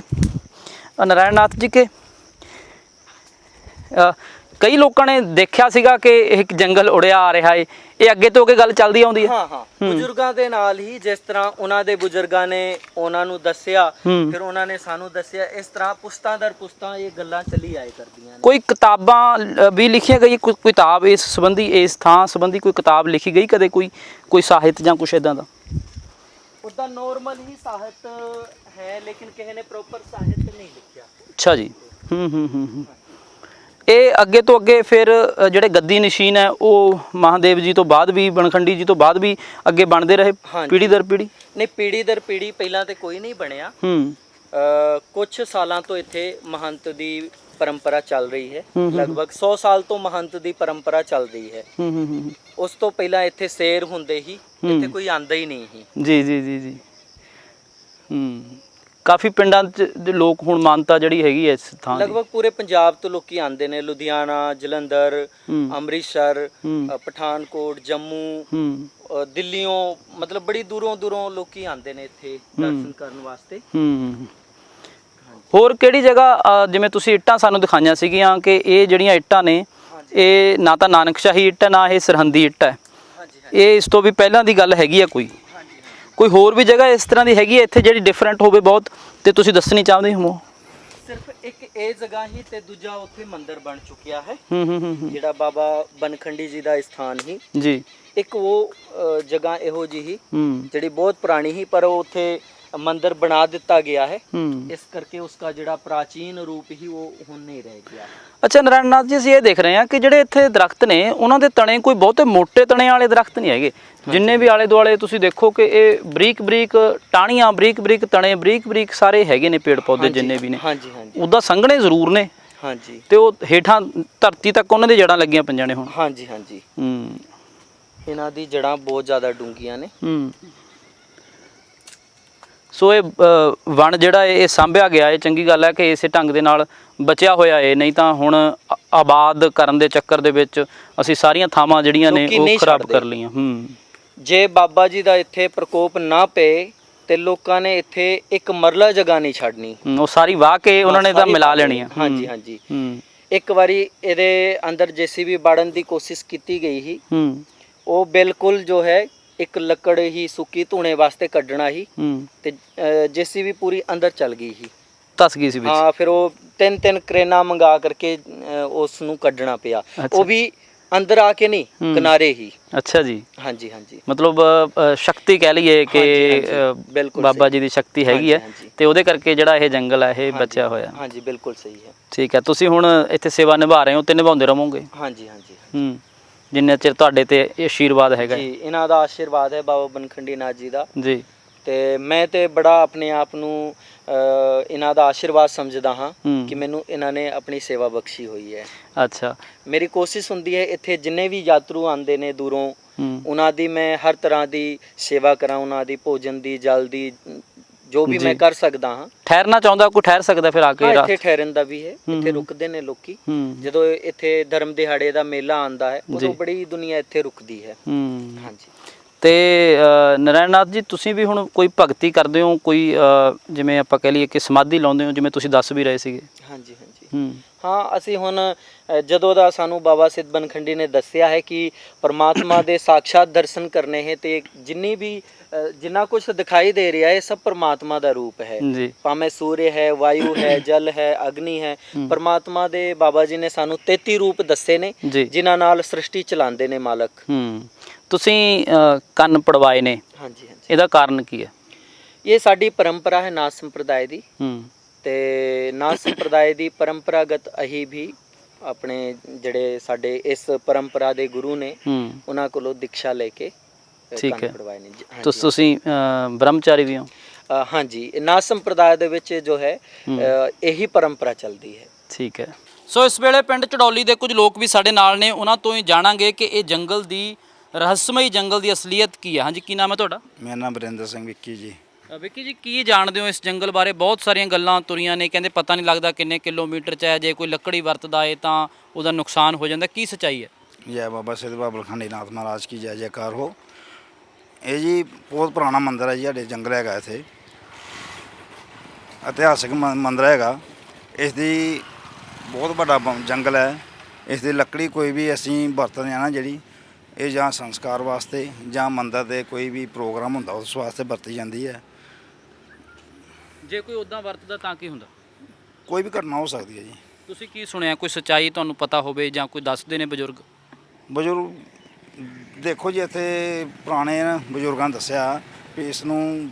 ਨਾਰਾਇਣ ਨਾਥ ਜੀ ਕੇ ਕਈ ਲੋਕਾਂ ਨੇ ਦੇਖਿਆ ਸੀਗਾ ਕਿ ਇੱਕ ਜੰਗਲ ਉੜਿਆ ਆ ਰਿਹਾ ਹੈ, ਇਹ ਅੱਗੇ ਤੋਂ ਅੱਗੇ ਗੱਲ ਚੱਲਦੀ ਆਉਂਦੀ ਹੈ। ਹਾਂ ਹਾਂ, ਬਜ਼ੁਰਗਾਂ ਦੇ ਨਾਲ ਹੀ, ਜਿਸ ਤਰ੍ਹਾਂ ਉਹਨਾਂ ਦੇ ਬਜ਼ੁਰਗਾਂ ਨੇ ਉਹਨਾਂ ਨੂੰ ਦੱਸਿਆ, ਫਿਰ ਉਹਨਾਂ ਨੇ ਸਾਨੂੰ ਦੱਸਿਆ, ਇਸ ਤਰ੍ਹਾਂ ਪੁਸ਼ਤਾਂ ਦਰ ਪੁਸ਼ਤਾਂ ਇਹ ਗੱਲਾਂ ਚੱਲੀ ਆਏ ਕਰਦੀਆਂ ਨੇ। ਕੋਈ ਕਿਤਾਬਾਂ ਵੀ ਲਿਖੀਆਂ ਗਈ, ਕੋਈ ਕਿਤਾਬ ਇਸ ਸੰਬੰਧੀ, ਇਸ ਥਾਂ ਸੰਬੰਧੀ ਕੋਈ ਕਿਤਾਬ ਲਿਖੀ ਗਈ ਕਦੇ, ਕੋਈ ਸਾਹਿਤ ਜਾਂ ਕੁਛ ਇਦਾਂ ਦਾ? ਉੱਦਾਂ ਨੋਰਮਲ ਹੀ ਸਾਹਿਤ ਹੈ, ਲੇਕਿਨ ਕਿਸੇ ਨੇ ਪ੍ਰੋਪਰ ਸਾਹਿਤ ਨਹੀਂ ਲਿਖਿਆ। ਅੱਛਾ ਜੀ। ਹੂੰ। ਇਹ ਅੱਗੇ ਤੋਂ ਅੱਗੇ ਫਿਰ ਜਿਹੜੇ ਗੱਦੀ ਨਸ਼ੀਨ ਹੈ ਉਹ ਮਹਾਦੇਵ ਜੀ ਤੋਂ ਬਾਅਦ ਵੀ, ਬਣਖੰਡੀ ਜੀ ਤੋਂ ਬਾਅਦ ਵੀ ਅੱਗੇ ਬਣਦੇ ਰਹੇ ਪੀੜ੍ਹੀ ਦਰ ਪੀੜ੍ਹੀ? ਨਹੀਂ, ਪੀੜ੍ਹੀ ਦਰ ਪੀੜ੍ਹੀ ਪਹਿਲਾਂ ਤੇ ਕੋਈ ਨਹੀਂ ਬਣਿਆ। ਕੁਝ ਸਾਲਾਂ ਤੋਂ ਇੱਥੇ ਮਹੰਤ ਦੀ ਪਰੰਪਰਾ ਚੱਲ ਰਹੀ ਹੈ। ਲਗਭਗ 100 ਸਾਲ ਤੋਂ ਮਹੰਤ ਦੀ ਪਰੰਪਰਾ ਚੱਲ ਰਹੀ ਹੈ। ਉਸ ਤੋਂ ਪਹਿਲਾਂ ਇੱਥੇ ਸੇਰ ਹੁੰਦੇ ਹੀ, ਇੱਥੇ ਕੋਈ ਆਂਦਾ ਹੀ ਨਹੀਂ ਸੀ। ਜੀ ਜੀ ਜੀ ਜੀ। ਕਾਫੀ ਪਿੰਡਾਂ 'ਚ ਦੇ ਲੋਕ ਹੁਣ ਮਾਨਤਾ ਜਿਹੜੀ ਹੈਗੀ ਹੈ ਇਸ ਥਾਂ ਦੀ। ਲਗਭਗ ਪੂਰੇ ਪੰਜਾਬ ਤੋਂ ਲੋਕੀ ਆਉਂਦੇ ਨੇ, ਲੁਧਿਆਣਾ, ਜਲੰਧਰ, ਅੰਮ੍ਰਿਤਸਰ, ਪਠਾਨਕੋਟ, ਜੰਮੂ, ਦਿੱਲੀੋਂ, ਮਤਲਬ ਬੜੀ ਦੂਰੋਂ ਦੂਰੋਂ ਲੋਕੀ ਆਉਂਦੇ ਨੇ ਇੱਥੇ ਦਰਸ਼ਨ ਕਰਨ ਵਾਸਤੇ। ਹੋਰ ਕਿਹੜੀ ਜਗ੍ਹਾ, ਜਿਵੇਂ ਤੁਸੀਂ ਇੱਟਾਂ ਸਾਨੂੰ ਦਿਖਾਈਆਂ ਸੀਗੀਆਂ ਕਿ ਇਹ ਜਿਹੜੀਆਂ ਇੱਟਾਂ ਨੇ ਇਹ ਨਾ ਤਾਂ ਨਾਨਕਸ਼ਾਹੀ ਇੱਟ ਹੈ ਨਾ ਇਹ ਸਰਹੰਦੀ ਇੱਟ ਹੈ, ਇਹ ਇਸ ਤੋਂ ਵੀ ਪਹਿਲਾਂ ਦੀ ਗੱਲ ਹੈਗੀ ਆ? ਕੋਈ ਹੋਰ ਵੀ ਜਗ੍ਹਾ ਇਸ ਤਰ੍ਹਾਂ ਦੀ ਹੈਗੀ ਹੈ ਇੱਥੇ ਜਿਹੜੀ ਡਿਫਰੈਂਟ ਹੋਵੇ ਬਹੁਤ ਤੇ ਤੁਸੀਂ ਦੱਸਣੀ ਚਾਹੁੰਦੇ ਹੋ? ਸਿਰਫ ਇੱਕ ਇਹ ਜਗ੍ਹਾ ਹੀ ਤੇ ਦੂਜਾ ਉੱਥੇ ਮੰਦਿਰ ਬਣ ਚੁੱਕਿਆ ਹੈ, ਜਿਹੜਾ ਬਾਬਾ ਬਨਖੰਡੀ ਜੀ ਦਾ ਸਥਾਨ ਹੀ ਜੀ। ਇੱਕ ਉਹ ਜਗ੍ਹਾ ਇਹੋ ਜਿਹੀ ਜਿਹੜੀ ਬਹੁਤ ਪੁਰਾਣੀ ਹੀ, ਪਰ ਉਹ ਉੱਥੇ ਮੰਦਿਰ ਬਣਾ ਦਿੱਤਾ ਗਿਆ ਹੈ, ਇਸ ਕਰਕੇ ਉਸका ਜਿਹੜਾ ਪ੍ਰਾਚੀਨ ਰੂਪ ਹੀ ਉਹ ਹੁਣ ਨਹੀਂ ਰਹਿ ਗਿਆ। ਅੱਛਾ ਨਾਰਾਇਣ ਨਾਥ ਜੀ, ਅਸੀਂ ਇਹ ਦੇਖ ਰਹੇ ਹਾਂ ਕਿ ਜਿਹੜੇ ਇੱਥੇ ਦਰਖਤ ਨੇ ਉਹਨਾਂ ਦੇ ਤਣੇ ਕੋਈ ਬਹੁਤੇ ਮੋਟੇ ਤਣੇ ਵਾਲੇ ਦਰਖਤ ਨਹੀਂ ਹੈਗੇ। ਜਿੰਨੇ ਵੀ ਆਲੇ ਦੁਆਲੇ ਤੁਸੀਂ ਦੇਖੋ ਕਿ ਇਹ ਬਰੀਕ ਬਰੀਕ ਟਾਹਣੀਆਂ, ਬਰੀਕ ਬਰੀਕ ਤਣੇ, ਬਰੀਕ ਬਰੀਕ ਸਾਰੇ ਹੈਗੇ ਨੇ ਪੇੜ ਪੌਦੇ ਜਿੰਨੇ ਵੀ ਨੇ। ਉੱਦਾਂ ਸੰਘਣੇ ਜ਼ਰੂਰ ਨੇ ਤੇ ਉਹ ਹੇਠਾਂ ਧਰਤੀ ਤੱਕ ਉਹਨਾਂ ਦੀ ਜੜ੍ਹਾਂ ਲੱਗੀਆਂ ਪਈਆਂ ਨੇ ਹੁਣ। ਹਾਂਜੀ। ਇਹਨਾਂ ਦੀ ਜੜ੍ਹਾਂ ਬਹੁਤ ਜ਼ਿਆਦਾ ਡੂੰਘੀਆਂ ਨੇ। ਸੋ ਇਹ ਵਣ ਜਿਹੜਾ ਇਹ ਸਾਂਭਿਆ ਗਿਆ, ਇਹ ਚੰਗੀ ਗੱਲ ਹੈ ਕਿ ਇਸੇ ਢੰਗ ਦੇ ਨਾਲ ਬਚਿਆ ਹੋਇਆ ਹੈ, ਨਹੀਂ ਤਾਂ ਹੁਣ ਆਬਾਦ ਕਰਨ ਦੇ ਚੱਕਰ ਦੇ ਵਿੱਚ ਅਸੀਂ ਸਾਰੀਆਂ ਥਾਵਾਂ ਜਿਹੜੀਆਂ ਨੇ ਉਹ ਖਰਾਬ ਕਰ ਲਈਆਂ। ਜੇ ਬਾਬਾ ਜੀ ਦਾ ਇੱਥੇ ਪ੍ਰਕੋਪ ਨਾ ਪਏ ਤੇ ਲੋਕਾਂ ਨੇ ਇੱਥੇ ਇੱਕ ਮਰਲਾ ਜਗ੍ਹਾ ਨਹੀਂ ਛੱਡਣੀ, ਉਹ ਸਾਰੀ ਵਾਹ ਕੇ ਉਹਨਾਂ ਨੇ ਤਾਂ ਮਿਲਾ ਲੈਣੀ ਆ। ਹਾਂਜੀ। ਇੱਕ ਵਾਰੀ ਇਹਦੇ ਅੰਦਰ JCB ਬਾੜਨ ਦੀ ਕੋਸ਼ਿਸ਼ ਕੀਤੀ ਗਈ ਸੀ, ਉਹ ਬਿਲਕੁਲ ਜੋ ਹੈ ਇੱਕ ਲੱਕੜ ਹੀ ਸੁੱਕੀ ਧੂਣੇ ਵਾਸਤੇ ਕੱਢਣਾ ਹੀ ਤੇ JCB ਪੂਰੀ ਅੰਦਰ ਚਲ ਗਈ ਸੀ, ਧਸ ਗਈ ਸੀ ਵਿੱਚ। ਫਿਰ ਉਹ ਤਿੰਨ ਕਰੇਨਾਂ ਮੰਗਾ ਕਰਕੇ ਉਸ ਨੂੰ ਕੱਢਣਾ ਪਿਆ। ਉਹ ਵੀ ਅੰਦਰ ਆ ਕੇ ਨਹੀਂ, ਕਿਨਾਰੇ ਹੀ। ਅੱਛਾ ਜੀ। ਹਾਂਜੀ ਹਾਂਜੀ, ਮਤਲਬ ਸ਼ਕਤੀ ਕਹਿ ਲਈਏ ਕਿ ਬਿਲਕੁਲ ਬਾਬਾ ਜੀ ਦੀ ਸ਼ਕਤੀ ਹੈਗੀ ਹੈ ਤੇ ਉਹਦੇ ਕਰਕੇ ਜਿਹੜਾ ਇਹ ਜੰਗਲ ਹੈ ਇਹ ਬਚਿਆ ਹੋਇਆ। ਹਾਂਜੀ ਬਿਲਕੁਲ ਸਹੀ ਹੈ। ਠੀਕ ਹੈ, ਤੁਸੀਂ ਹੁਣ ਇੱਥੇ ਸੇਵਾ ਨਿਭਾ ਰਹੇ ਹੋ ਤੇ ਨਿਭਾਉਂਦੇ ਰਹੋਗੇ? ਹਾਂਜੀ ਹਾਂਜੀ ਜਿੰਨੇ ਚਿਰ ਤੁਹਾਡੇ ਤੇ ਇਹ ਆਸ਼ੀਰਵਾਦ ਹੈਗਾ ਜੀ, ਇਹਨਾਂ ਦਾ ਆਸ਼ੀਰਵਾਦ ਹੈ ਬਾਬਾ ਬਨਖੰਡੀ ਨਾਥ ਜੀ ਦਾ ਜੀ। ਤੇ ਮੈਂ ਤੇ ਬੜਾ ਆਪਣੇ ਆਪ ਨੂੰ ਇਹਨਾਂ ਦਾ ਆਸ਼ੀਰਵਾਦ ਸਮਝਦਾ ਹਾਂ ਕਿ ਮੈਨੂੰ ਇਹਨਾਂ ਨੇ ਆਪਣੀ ਸੇਵਾ ਬਖਸ਼ੀ ਹੋਈ ਹੈ। ਅੱਛਾ। ਮੇਰੀ ਕੋਸ਼ਿਸ਼ ਹੁੰਦੀ ਹੈ ਇੱਥੇ ਜਿੰਨੇ ਵੀ ਯਾਤਰੂ ਆਉਂਦੇ ਨੇ ਦੂਰੋਂ, ਉਹਨਾਂ ਦੀ ਮੈਂ ਹਰ ਤਰ੍ਹਾਂ ਦੀ ਸੇਵਾ ਕਰਾਂ, ਉਹਨਾਂ ਦੀ ਭੋਜਨ ਦੀ, ਜਲ ਦੀ, ਜੋ ਵੀ ਮੈਂ ਕਰ ਸਕਦਾ ਹਾਂ। ਠਹਿਰਨਾ ਚਾਹੁੰਦਾ ਕੋਈ ਠਹਿਰ ਸਕਦਾ ਫਿਰ ਆ ਕੇ? ਇੱਥੇ ਠਹਿਰਨ ਦਾ ਵੀ ਹੈ, ਇੱਥੇ ਰੁਕਦੇ ਨੇ ਲੋਕੀ। ਜਦੋਂ ਇੱਥੇ ਧਰਮ ਦਿਹਾੜੇ ਦਾ ਮੇਲਾ ਆਉਂਦਾ ਹੈ ਉਦੋਂ ਬੜੀ ਦੁਨੀਆ ਇੱਥੇ ਰੁਕਦੀ ਹੈ। ਹਾਂਜੀ। ਤੇ ਨਰਾਇਣ ਨਾਥ ਜੀ, ਤੁਸੀਂ ਵੀ ਹੁਣ ਕੋਈ ਭਗਤੀ ਕਰਦੇ ਹੋ, ਕੋਈ ਜਿਵੇਂ ਆਪਾਂ ਕਹਿ ਲਈਏ ਕਿ ਸਮਾਧੀ ਲਾਉਂਦੇ ਹੋ, ਜਿਵੇਂ ਤੁਸੀਂ ਦੱਸ ਵੀ ਰਹੇ ਸੀਗੇ? ਹਾਂਜੀ ਹਾਂਜੀ ਹਾਂ, ਅਸੀਂ ਹੁਣ ਜਦੋਂ ਦਾ ਸਾਨੂੰ ਬਾਬਾ ਸਿੱਧ ਬਨਖੰਡੀ ਨੇ ਦੱਸਿਆ ਹੈ ਕਿ ਪਰਮਾਤਮਾ ਦੇ ਸਾਖਸ਼ਾਤ ਦਰਸ਼ਨ ਕਰਨੇ ਹੈ ਤੇ ਜਿੰਨਾ ਕੁਝ ਦਿਖਾਈ ਦੇ ਰਿਹਾ ਹੈ ਸਭ ਪਰਮਾਤਮਾ ਦਾ ਰੂਪ ਹੈ। ਭਾਵੇਂ ਸੂਰਯ ਹੈ, ਵਾਯੂ ਹੈ, ਜਲ ਹੈ, ਅਗਨੀ ਹੈ, ਪਰਮਾਤਮਾ ਦੇ ਬਾਬਾ ਜੀ ਨੇ ਸਾਨੂੰ 33 ਰੂਪ ਦੱਸੇ ਨੇ ਜਿਨ੍ਹਾਂ ਨਾਲ ਸ੍ਰਿਸ਼ਟੀ ਚਲਾਉਂਦੇ ਨੇ ਮਾਲਕ। ਤੁਸੀਂ ਕੰਨ ਪੜਵਾਏ ਨੇ, ਹਾਂਜੀ ਹਾਂਜੀ, ਇਹਦਾ ਕਾਰਨ ਕੀ ਹੈ? ਇਹ ਸਾਡੀ ਪਰੰਪਰਾ ਹੈ ਨਾਥ ਸੰਪਰਦਾਇ ਦੀ। ਤੇ ਨਾਥ ਸੰਪਰਦਾਇ ਦੀ ਪਰੰਪਰਾਗਤ ਅਸੀਂ ਵੀ ਆਪਣੇ ਜਿਹੜੇ ਸਾਡੇ ਇਸ ਪਰੰਪਰਾ ਦੇ ਗੁਰੂ ਨੇ ਉਹਨਾਂ ਕੋਲੋਂ ਦੀਕਸ਼ਾ ਲੈ ਕੇ ਕੰਨ ਪੜਵਾਏ ਨੇ। ਤੁਸੀਂ ਬ੍ਰਹਮਚਾਰੀ ਵੀ ਹੋ? ਹਾਂਜੀ, ਨਾਥ ਸੰਪਰਦਾਇ ਦੇ ਵਿੱਚ ਜੋ ਹੈ ਇਹੀ ਪਰੰਪਰਾ ਚੱਲਦੀ ਹੈ। ਠੀਕ ਹੈ। ਸੋ ਇਸ ਵੇਲੇ ਪਿੰਡ ਚੜੌਲੀ ਦੇ ਕੁਝ ਲੋਕ ਵੀ ਸਾਡੇ ਨਾਲ ਨੇ, ਉਹਨਾਂ ਤੋਂ ਹੀ ਜਾਣਾਂਗੇ ਕਿ ਇਹ ਜੰਗਲ ਦੀ ਰਹੱਸਮਈ ਜੰਗਲ ਦੀ ਅਸਲੀਅਤ ਕੀ ਹੈ। ਹਾਂਜੀ, ਕੀ ਨਾਮ ਹੈ ਤੁਹਾਡਾ? ਮੇਰਾ ਨਾਮ ਵਰਿੰਦਰ ਸਿੰਘ ਵਿੱਕੀ ਜੀ। ਵਿੱਕੀ ਜੀ, ਕੀ ਜਾਣਦੇ ਹੋ ਇਸ ਜੰਗਲ ਬਾਰੇ? ਬਹੁਤ ਸਾਰੀਆਂ ਗੱਲਾਂ ਤੁਰੀਆਂ ਨੇ, ਕਹਿੰਦੇ ਪਤਾ ਨਹੀਂ ਲੱਗਦਾ ਕਿੰਨੇ ਕਿਲੋਮੀਟਰ 'ਚ ਹੈ, ਜੇ ਕੋਈ ਲੱਕੜੀ ਵਰਤਦਾ ਹੈ ਤਾਂ ਉਹਦਾ ਨੁਕਸਾਨ ਹੋ ਜਾਂਦਾ। ਕੀ ਸੱਚਾਈ ਹੈ? ਜੈ ਬਾਬਾ ਸਿੱਧ ਬਾਬਾ ਬਨਖੰਡੀ ਨਾਥ ਮਹਾਰਾਜ ਕੀ ਜੈ ਜੈਕਾਰ ਹੋ। ਇਹ ਜੀ ਬਹੁਤ ਪੁਰਾਣਾ ਮੰਦਿਰ ਹੈ ਜੀ, ਸਾਡੇ ਜੰਗਲ ਹੈਗਾ ਇੱਥੇ, ਇਤਿਹਾਸਿਕ ਮੰਦਿਰ ਹੈਗਾ। ਇਸ ਦੀ ਬਹੁਤ ਵੱਡਾ ਜੰਗਲ ਹੈ। ਇਸ ਦੀ ਲੱਕੜੀ ਕੋਈ ਵੀ ਅਸੀਂ ਵਰਤਦੇ ਹਾਂ ਨਾ ਜਿਹੜੀ, ਇਹ ਜਾਂ ਸੰਸਕਾਰ ਵਾਸਤੇ ਜਾਂ ਮੰਦਿਰ ਦੇ ਕੋਈ ਵੀ ਪ੍ਰੋਗਰਾਮ ਹੁੰਦਾ ਉਸ ਵਾਸਤੇ ਵਰਤੀ ਜਾਂਦੀ ਹੈ। ਜੇ ਕੋਈ ਉੱਦਾਂ ਵਰਤਦਾ ਤਾਂ ਕੀ ਹੁੰਦਾ? ਕੋਈ ਵੀ ਘਟਨਾ ਹੋ ਸਕਦੀ ਹੈ ਜੀ। ਤੁਸੀਂ ਕੀ ਸੁਣਿਆ, ਕੋਈ ਸੱਚਾਈ ਤੁਹਾਨੂੰ ਪਤਾ ਹੋਵੇ ਜਾਂ ਕੋਈ ਦੱਸਦੇ ਨੇ ਬਜ਼ੁਰਗ? ਦੇਖੋ ਜੀ, ਇੱਥੇ ਪੁਰਾਣੇ ਬਜ਼ੁਰਗਾਂ ਨੇ ਦੱਸਿਆ ਵੀ ਇਸ ਨੂੰ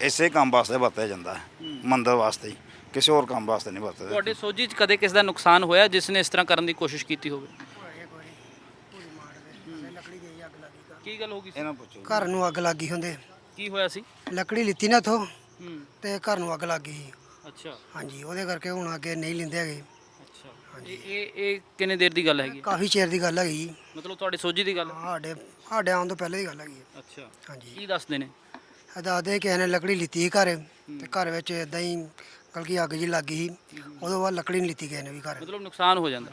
ਇਸੇ ਕੰਮ ਵਾਸਤੇ ਵਰਤਿਆ ਜਾਂਦਾ ਹੈ, ਮੰਦਿਰ ਵਾਸਤੇ ਹੀ, ਕਿਸੇ ਹੋਰ ਕੰਮ ਵਾਸਤੇ ਨਹੀਂ ਵਰਤਦੇ। ਤੁਹਾਡੇ ਸੋਝੀ 'ਚ ਕਦੇ ਕਿਸੇ ਦਾ ਨੁਕਸਾਨ ਹੋਇਆ ਜਿਸ ਨੇ ਇਸ ਤਰ੍ਹਾਂ ਕਰਨ ਦੀ ਕੋਸ਼ਿਸ਼ ਕੀਤੀ ਹੋਵੇ? ਕੀ ਗੱਲ ਹੋ ਗਈ? ਇਹਨਾਂ ਪੁੱਛੋ। ਘਰ ਨੂੰ ਅੱਗ ਲੱਗ ਗਈ ਹੁੰਦੇ। ਕੀ ਹੋਇਆ ਸੀ? ਲੱਕੜੀ ਲਿੱਤੀ ਨਾ ਇੱਥੋਂ ਤੇ ਘਰ ਨੂੰ ਅੱਗ ਲੱਗ ਗਈ ਸੀ। ਅੱਛਾ। ਹਾਂਜੀ, ਉਹਦੇ ਕਰਕੇ ਹੁਣ ਅੱਗੇ ਨਹੀਂ ਲੈਂਦੇ ਹੈਗੇ। ਅੱਛਾ। ਹਾਂਜੀ, ਇਹ ਕਿੰਨੇ ਦੇਰ ਦੀ ਗੱਲ ਹੈਗੀ? ਕਾਫੀ ਚਿਰ ਦੀ ਗੱਲ ਹੈਗੀ। ਮਤਲਬ ਤੁਹਾਡੇ ਸੋਝੀ ਦੀ ਗੱਲ? ਸਾਡੇ ਆਉਣ ਤੋਂ ਪਹਿਲੇ ਦੀ ਗੱਲ ਹੈਗੀ। ਅੱਛਾ। ਹਾਂਜੀ। ਕੀ ਦੱਸਦੇ ਨੇ? ਦੱਸਦੇ ਕਿਸੇ ਨੇ ਲੱਕੜੀ ਲਿੱਤੀ ਘਰ ਤੇ ਘਰ ਵਿੱਚ ਇਦਾਂ ਹੀ ਬਲਕਿ ਅੱਗ ਜੀ ਲੱਗ ਗਈ ਸੀ। ਉਦੋਂ ਬਾਅਦ ਲੱਕੜੀ ਨਹੀਂ ਲਿੱਤੀ ਕਿਸੇ ਨੇ ਵੀ ਘਰ। ਮਤਲਬ ਨੁਕਸਾਨ ਹੋ ਜਾਂਦਾ।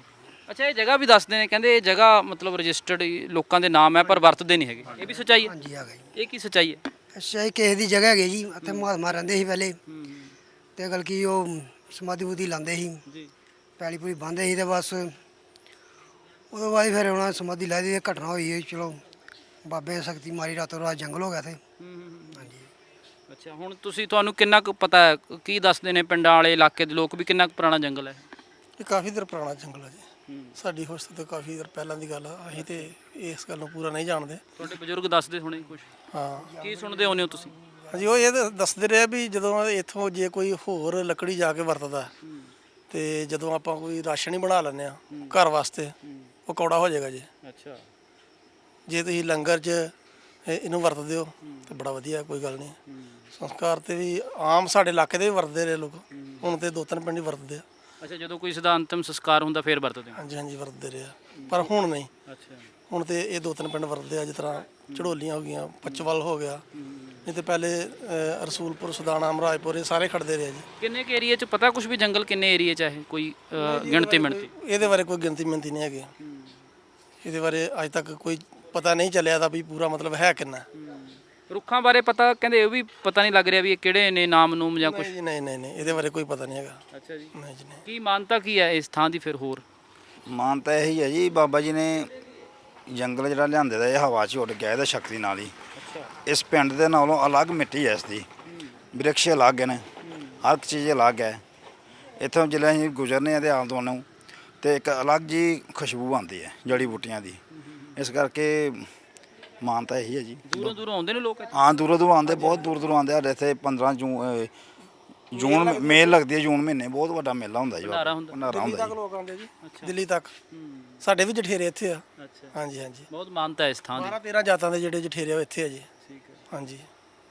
ਅੱਛਾ, ਇਹ ਜਗ੍ਹਾ ਵੀ ਦੱਸਦੇ ਨੇ, ਕਹਿੰਦੇ ਇਹ ਜਗ੍ਹਾ ਮਤਲਬ ਰਜਿਸਟਰਡ ਲੋਕਾਂ ਦੇ ਨਾਮ ਹੈ ਪਰ ਵਰਤਦੇ ਨਹੀਂ ਹੈਗੇ, ਇਹ ਵੀ ਸੱਚਾਈ ਹੈ? ਹਾਂਜੀ, ਆ ਗਈ। ਇਹ ਕੀ ਸੱਚਾਈ ਹੈ? ਅੱਛਾ, ਇਹ ਕਿਸੇ ਦੀ ਜਗ੍ਹਾ ਹੈਗੀ ਜੀ, ਇੱਥੇ ਮਹਾਤਮਾ ਰਹਿੰਦੇ ਸੀ ਪਹਿਲੇ ਤੇ ਬਲਕਿ ਉਹ ਸਮਾਧੀ ਬੂਧੀ ਲਾਉਂਦੇ ਸੀ ਜੀ, ਪੈਲੀ ਪੂਰੀ ਬੰਨ੍ਹਦੇ ਸੀ ਤੇ ਬਸ ਉਦੋਂ ਬਾਅਦ ਫਿਰ ਉਹਨਾਂ ਸਮਾਧੀ ਲੈ ਦੀ ਘਟਨਾ ਹੋਈ। ਚਲੋ ਬਾਬੇ ਨੇ ਸ਼ਕਤੀ ਮਾਰੀ, ਰਾਤੋਂ ਰਾਤ ਜੰਗਲ ਹੋ ਗਿਆ ਤੇ। ਹਾਂਜੀ। ਅੱਛਾ, ਹੁਣ ਤੁਹਾਨੂੰ ਕਿੰਨਾ ਕੁ ਪਤਾ ਹੈ, ਕੀ ਦੱਸਦੇ ਨੇ ਪਿੰਡਾਂ ਵਾਲੇ, ਇਲਾਕੇ ਦੇ ਲੋਕ ਵੀ, ਕਿੰਨਾ ਕੁ ਪੁਰਾਣਾ ਜੰਗਲ ਹੈ? ਇਹ ਕਾਫੀ ਦੇਰ ਪੁਰਾਣਾ ਜੰਗਲ ਹੈ ਜੀ। ਸਾਡੀ ਹੋਸ਼ ਤੋਂ ਕਾਫੀ ਦੇਰ ਪਹਿਲਾਂ ਦੀ ਗੱਲ ਆ। ਅਸੀਂ ਤੇ ਇਸ ਗੱਲ ਨੂੰ ਪੂਰਾ ਨਹੀਂ ਜਾਣਦੇ। ਤੁਹਾਡੇ ਬਜ਼ੁਰਗ ਦੱਸਦੇ ਹੋਣੇ ਕੁਝ? ਹਾਂ। ਕੀ ਸੁਣਦੇ ਹੋਣੇ ਹੋ ਤੁਸੀਂ? ਹਾਂਜੀ, ਉਹ ਇਹ ਦੱਸਦੇ ਰਹੇ ਵੀ ਜਦੋਂ ਇੱਥੋਂ ਜੇ ਕੋਈ ਹੋਰ ਲੱਕੜੀ ਜਾ ਕੇ ਵਰਤਦਾ ਤੇ ਜਦੋਂ ਆਪਾਂ ਕੋਈ ਰਾਸ਼ਨ ਹੀ ਬਣਾ ਲੈਂਦੇ ਆ ਘਰ ਵਾਸਤੇ, ਉਹ ਕੌੜਾ ਹੋ ਜਾਏਗਾ ਜੀ। ਅੱਛਾ। ਜੇ ਤੁਸੀਂ ਲੰਗਰ 'ਚ ਇਹਨੂੰ ਵਰਤਦੇ ਹੋ ਤਾਂ ਬੜਾ ਵਧੀਆ, ਕੋਈ ਗੱਲ ਨਹੀਂ। ਸੰਸਕਾਰ ਤੇ ਵੀ ਆਮ ਸਾਡੇ ਇਲਾਕੇ ਦੇ ਵੀ ਵਰਤਦੇ ਰਹੇ ਲੋਕ, ਹੁਣ ਤੇ 2-3 ਪਿੰਡ ਹੀ ਵਰਤਦੇ ਆ। ਅੱਛਾ, ਜਦੋਂ ਕੋਈ ਸਦਾ ਅੰਤਿਮ ਸੰਸਕਾਰ ਹੁੰਦਾ ਫਿਰ ਵਰਤਦੇ? ਹਾਂਜੀ ਹਾਂਜੀ, ਵਰਤਦੇ ਰਹੇ ਆ, ਪਰ ਹੁਣ ਨਹੀਂ। ਅੱਛਾ। ਹੁਣ ਤੇ ਇਹ 2-3 ਪਿੰਡ ਵਰਤਦੇ ਆ, ਜਿਸ ਤਰ੍ਹਾਂ ਚੜੋਲੀਆਂ ਹੋ ਗਈਆਂ, ਪਚਵਲ ਹੋ ਗਿਆ, ਨਹੀਂ ਤੇ ਪਹਿਲੇ ਰਸੂਲਪੁਰ, ਸੁਦਾਣਾ, ਮਹਾਰਾਜਪੁਰ, ਇਹ ਸਾਰੇ ਖੜਦੇ ਰਹੇ ਜੀ। ਕਿੰਨੇ ਕੁ ਏਰੀਏ 'ਚ ਪਤਾ ਕੁਝ ਵੀ ਜੰਗਲ ਕਿੰਨੇ ਏਰੀਏ 'ਚ ਹੈ, ਕੋਈ ਗਿਣਤੀ ਮਿਣਤੀ? ਇਹਦੇ ਬਾਰੇ ਕੋਈ ਗਿਣਤੀ ਮਿਣਤੀ ਨਹੀਂ ਹੈਗੀ। ਇਹਦੇ ਬਾਰੇ ਅੱਜ ਤੱਕ ਕੋਈ ਪਤਾ ਨਹੀਂ ਚੱਲਿਆ ਦਾ ਵੀ ਪੂਰਾ ਮਤਲਬ ਹੈ ਕਿੰਨਾ। ਰੁੱਖਾਂ ਬਾਰੇ ਪਤਾ, ਕਹਿੰਦੇ ਇਹ ਵੀ ਪਤਾ ਨਹੀਂ ਲੱਗ ਰਿਹਾ ਵੀ ਇਹ ਕਿਹੜੇ ਨੇ, ਨਾਮ ਨੂਮ ਜਾਂ ਕੁਝ? ਨਹੀਂ ਨਹੀਂ ਨਹੀਂ, ਇਹਦੇ ਬਾਰੇ ਕੋਈ ਪਤਾ ਨਹੀਂ ਹੈਗਾ। ਅੱਛਾ ਜੀ। ਨਹੀਂ ਜੀ ਨਹੀਂ। ਕੀ ਮਾਨਤਾ ਕੀ ਹੈ ਇਸ ਥਾਂ ਦੀ ਫਿਰ? ਹੋਰ ਮਾਨਤਾ ਇਹੀ ਹੈ ਜੀ, ਬਾਬਾ ਜੀ ਨੇ ਜੰਗਲ ਜਿਹੜਾ ਲਿਆਂਦੇ ਦਾ, ਇਹ ਹਵਾ 'ਚ ਉੱਡ ਗਿਆ ਇਹਦਾ ਸ਼ਕਤੀ ਨਾਲ ਹੀ। ਇਸ ਪਿੰਡ ਦੇ ਨਾਲੋਂ ਅਲੱਗ ਮਿੱਟੀ ਹੈ, ਇਸ ਦੀ ਬ੍ਰਿਕਸ਼ ਅਲੱਗ ਨੇ, ਹਰ ਇੱਕ ਚੀਜ਼ ਅਲੱਗ ਹੈ। ਇੱਥੋਂ ਜਦੋਂ ਅਸੀਂ ਗੁਜ਼ਰਨੇ ਆ ਤੇ ਆਲ ਦੁਆਲੇ ਨੂੰ ਤੇ ਇੱਕ ਅਲੱਗ ਜੀ ਖੁਸ਼ਬੂ ਆਉਂਦੀ ਹੈ ਜੜੀ ਬੂਟੀਆਂ ਦੀ। ਇਸ ਕਰਕੇ ਮਾਨਤਾ ਇਹੀ ਹੈ ਜੀ। ਦੂਰੋਂ ਦੂਰੋਂ ਆਉਂਦੇ ਨੇ ਲੋਕ ਇੱਥੇ? ਹਾਂ, ਦੂਰੋਂ ਦੂਰੋਂ ਆਉਂਦੇ, ਬਹੁਤ ਦੂਰ ਦੂਰੋਂ ਆਉਂਦੇ। ਸਾਡੇ ਇੱਥੇ 15 ਜੂਨ ਮੇਲ ਲੱਗਦੀ ਹੈ, ਜੂਨ ਮਹੀਨੇ ਬਹੁਤ ਵੱਡਾ ਮੇਲਾ ਹੁੰਦਾ ਜੀ। ਭੰਡਾਰਾ ਹੁੰਦਾ? ਭੰਡਾਰਾ ਦਿੱਲੀ ਹੁੰਦਾ ਤੱਕ ਜੀ। ਲੋਕ ਆਉਂਦੇ ਜੀ, ਦਿੱਲੀ ਤੱਕ। ਸਾਡੇ ਵੀ ਜਠੇਰੇ ਇੱਥੇ ਆ। ਹਾਂਜੀ ਹਾਂਜੀ, ਬਹੁਤ ਮਾਨਤਾ ਹੈ ਇਸ ਥਾਂ ਦੀ। 12-13 ਜਾਤਾਂ ਦੇ ਜਿਹੜੇ ਜਠੇਰੇ ਉਹ ਇੱਥੇ ਆ ਜੀ। ਠੀਕ ਹੈ। ਹਾਂਜੀ,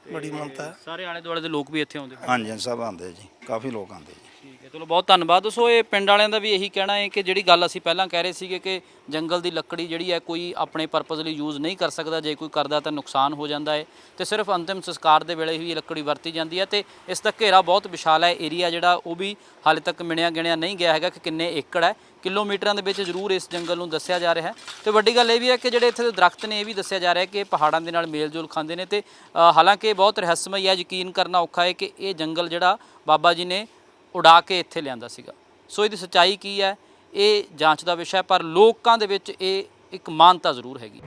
ਬੜੀ ਮਾਨਤਾ ਹੈ। ਸਾਰੇ ਆਲੇ ਦੁਆਲੇ ਦੇ ਲੋਕ ਵੀ ਇੱਥੇ ਆਉਂਦੇ? ਹਾਂਜੀ ਹਾਂਜੀ, ਸਭ ਆਉਂਦੇ ਜੀ, ਕਾਫੀ ਲੋਕ ਆਉਂਦੇ ਜੀ। ਠੀਕ ਹੈ, ਚਲੋ ਬਹੁਤ ਧੰਨਵਾਦ। ਸੋ ਇਹ ਪਿੰਡ ਵਾਲਿਆਂ ਦਾ ਵੀ ਇਹੀ ਕਹਿਣਾ ਹੈ ਕਿ ਜਿਹੜੀ ਗੱਲ ਅਸੀਂ ਪਹਿਲਾਂ ਕਹਿ ਰਹੇ ਸੀਗੇ ਕਿ ਜੰਗਲ ਦੀ ਲੱਕੜੀ ਜਿਹੜੀ ਹੈ ਕੋਈ ਆਪਣੇ ਪਰਪਸ ਲਈ ਯੂਜ਼ ਨਹੀਂ ਕਰ ਸਕਦਾ, ਜੇ ਕੋਈ ਕਰਦਾ ਤਾਂ ਨੁਕਸਾਨ ਹੋ ਜਾਂਦਾ ਹੈ, ਤੇ ਸਿਰਫ ਅੰਤਿਮ ਸੰਸਕਾਰ ਦੇ ਵੇਲੇ ਹੀ ਇਹ ਲੱਕੜੀ ਵਰਤੀ ਜਾਂਦੀ ਹੈ। ਤੇ ਇਸ ਦਾ ਘੇਰਾ ਬਹੁਤ ਵਿਸ਼ਾਲ ਹੈ, ਏਰੀਆ ਜਿਹੜਾ ਉਹ ਵੀ ਹਾਲੇ ਤੱਕ ਮਿਣਿਆ ਗਿਣਿਆ ਨਹੀਂ ਗਿਆ ਹੈਗਾ ਕਿ ਕਿੰਨੇ ਏਕੜ ਹੈ। ਕਿਲੋਮੀਟਰਾਂ ਦੇ ਵਿੱਚ ਜ਼ਰੂਰ ਇਸ ਜੰਗਲ ਨੂੰ ਦੱਸਿਆ ਜਾ ਰਿਹਾ ਹੈ। ਤੇ ਵੱਡੀ ਗੱਲ ਇਹ ਵੀ ਹੈ ਕਿ ਜਿਹੜੇ ਇੱਥੇ ਦੇ ਦਰਖਤ ਨੇ ਇਹ ਵੀ ਦੱਸਿਆ ਜਾ ਰਿਹਾ ਹੈ ਕਿ ਪਹਾੜਾਂ ਦੇ ਨਾਲ ਮੇਲ-ਜੋਲ ਖਾਂਦੇ ਨੇ। ਤੇ ਹਾਲਾਂਕਿ ਬਹੁਤ ਰਹੱਸਮਈ ਹੈ, ਯਕੀਨ ਕਰਨਾ ਔਖਾ ਹੈ ਕਿ ਇਹ ਜੰਗਲ ਜਿਹੜਾ ਬਾਬਾ ਜੀ ਨੇ ਉਡਾ ਕੇ ਇੱਥੇ ਲਿਆਂਦਾ ਸੀਗਾ। ਸੋ ਇਹਦੀ ਸੱਚਾਈ ਕੀ ਹੈ ਇਹ ਜਾਂਚ ਦਾ ਵਿਸ਼ਾ ਹੈ, ਪਰ ਲੋਕਾਂ ਦੇ ਵਿੱਚ ਇਹ ਇੱਕ ਮਾਨਤਾ ਜ਼ਰੂਰ ਹੈਗੀ।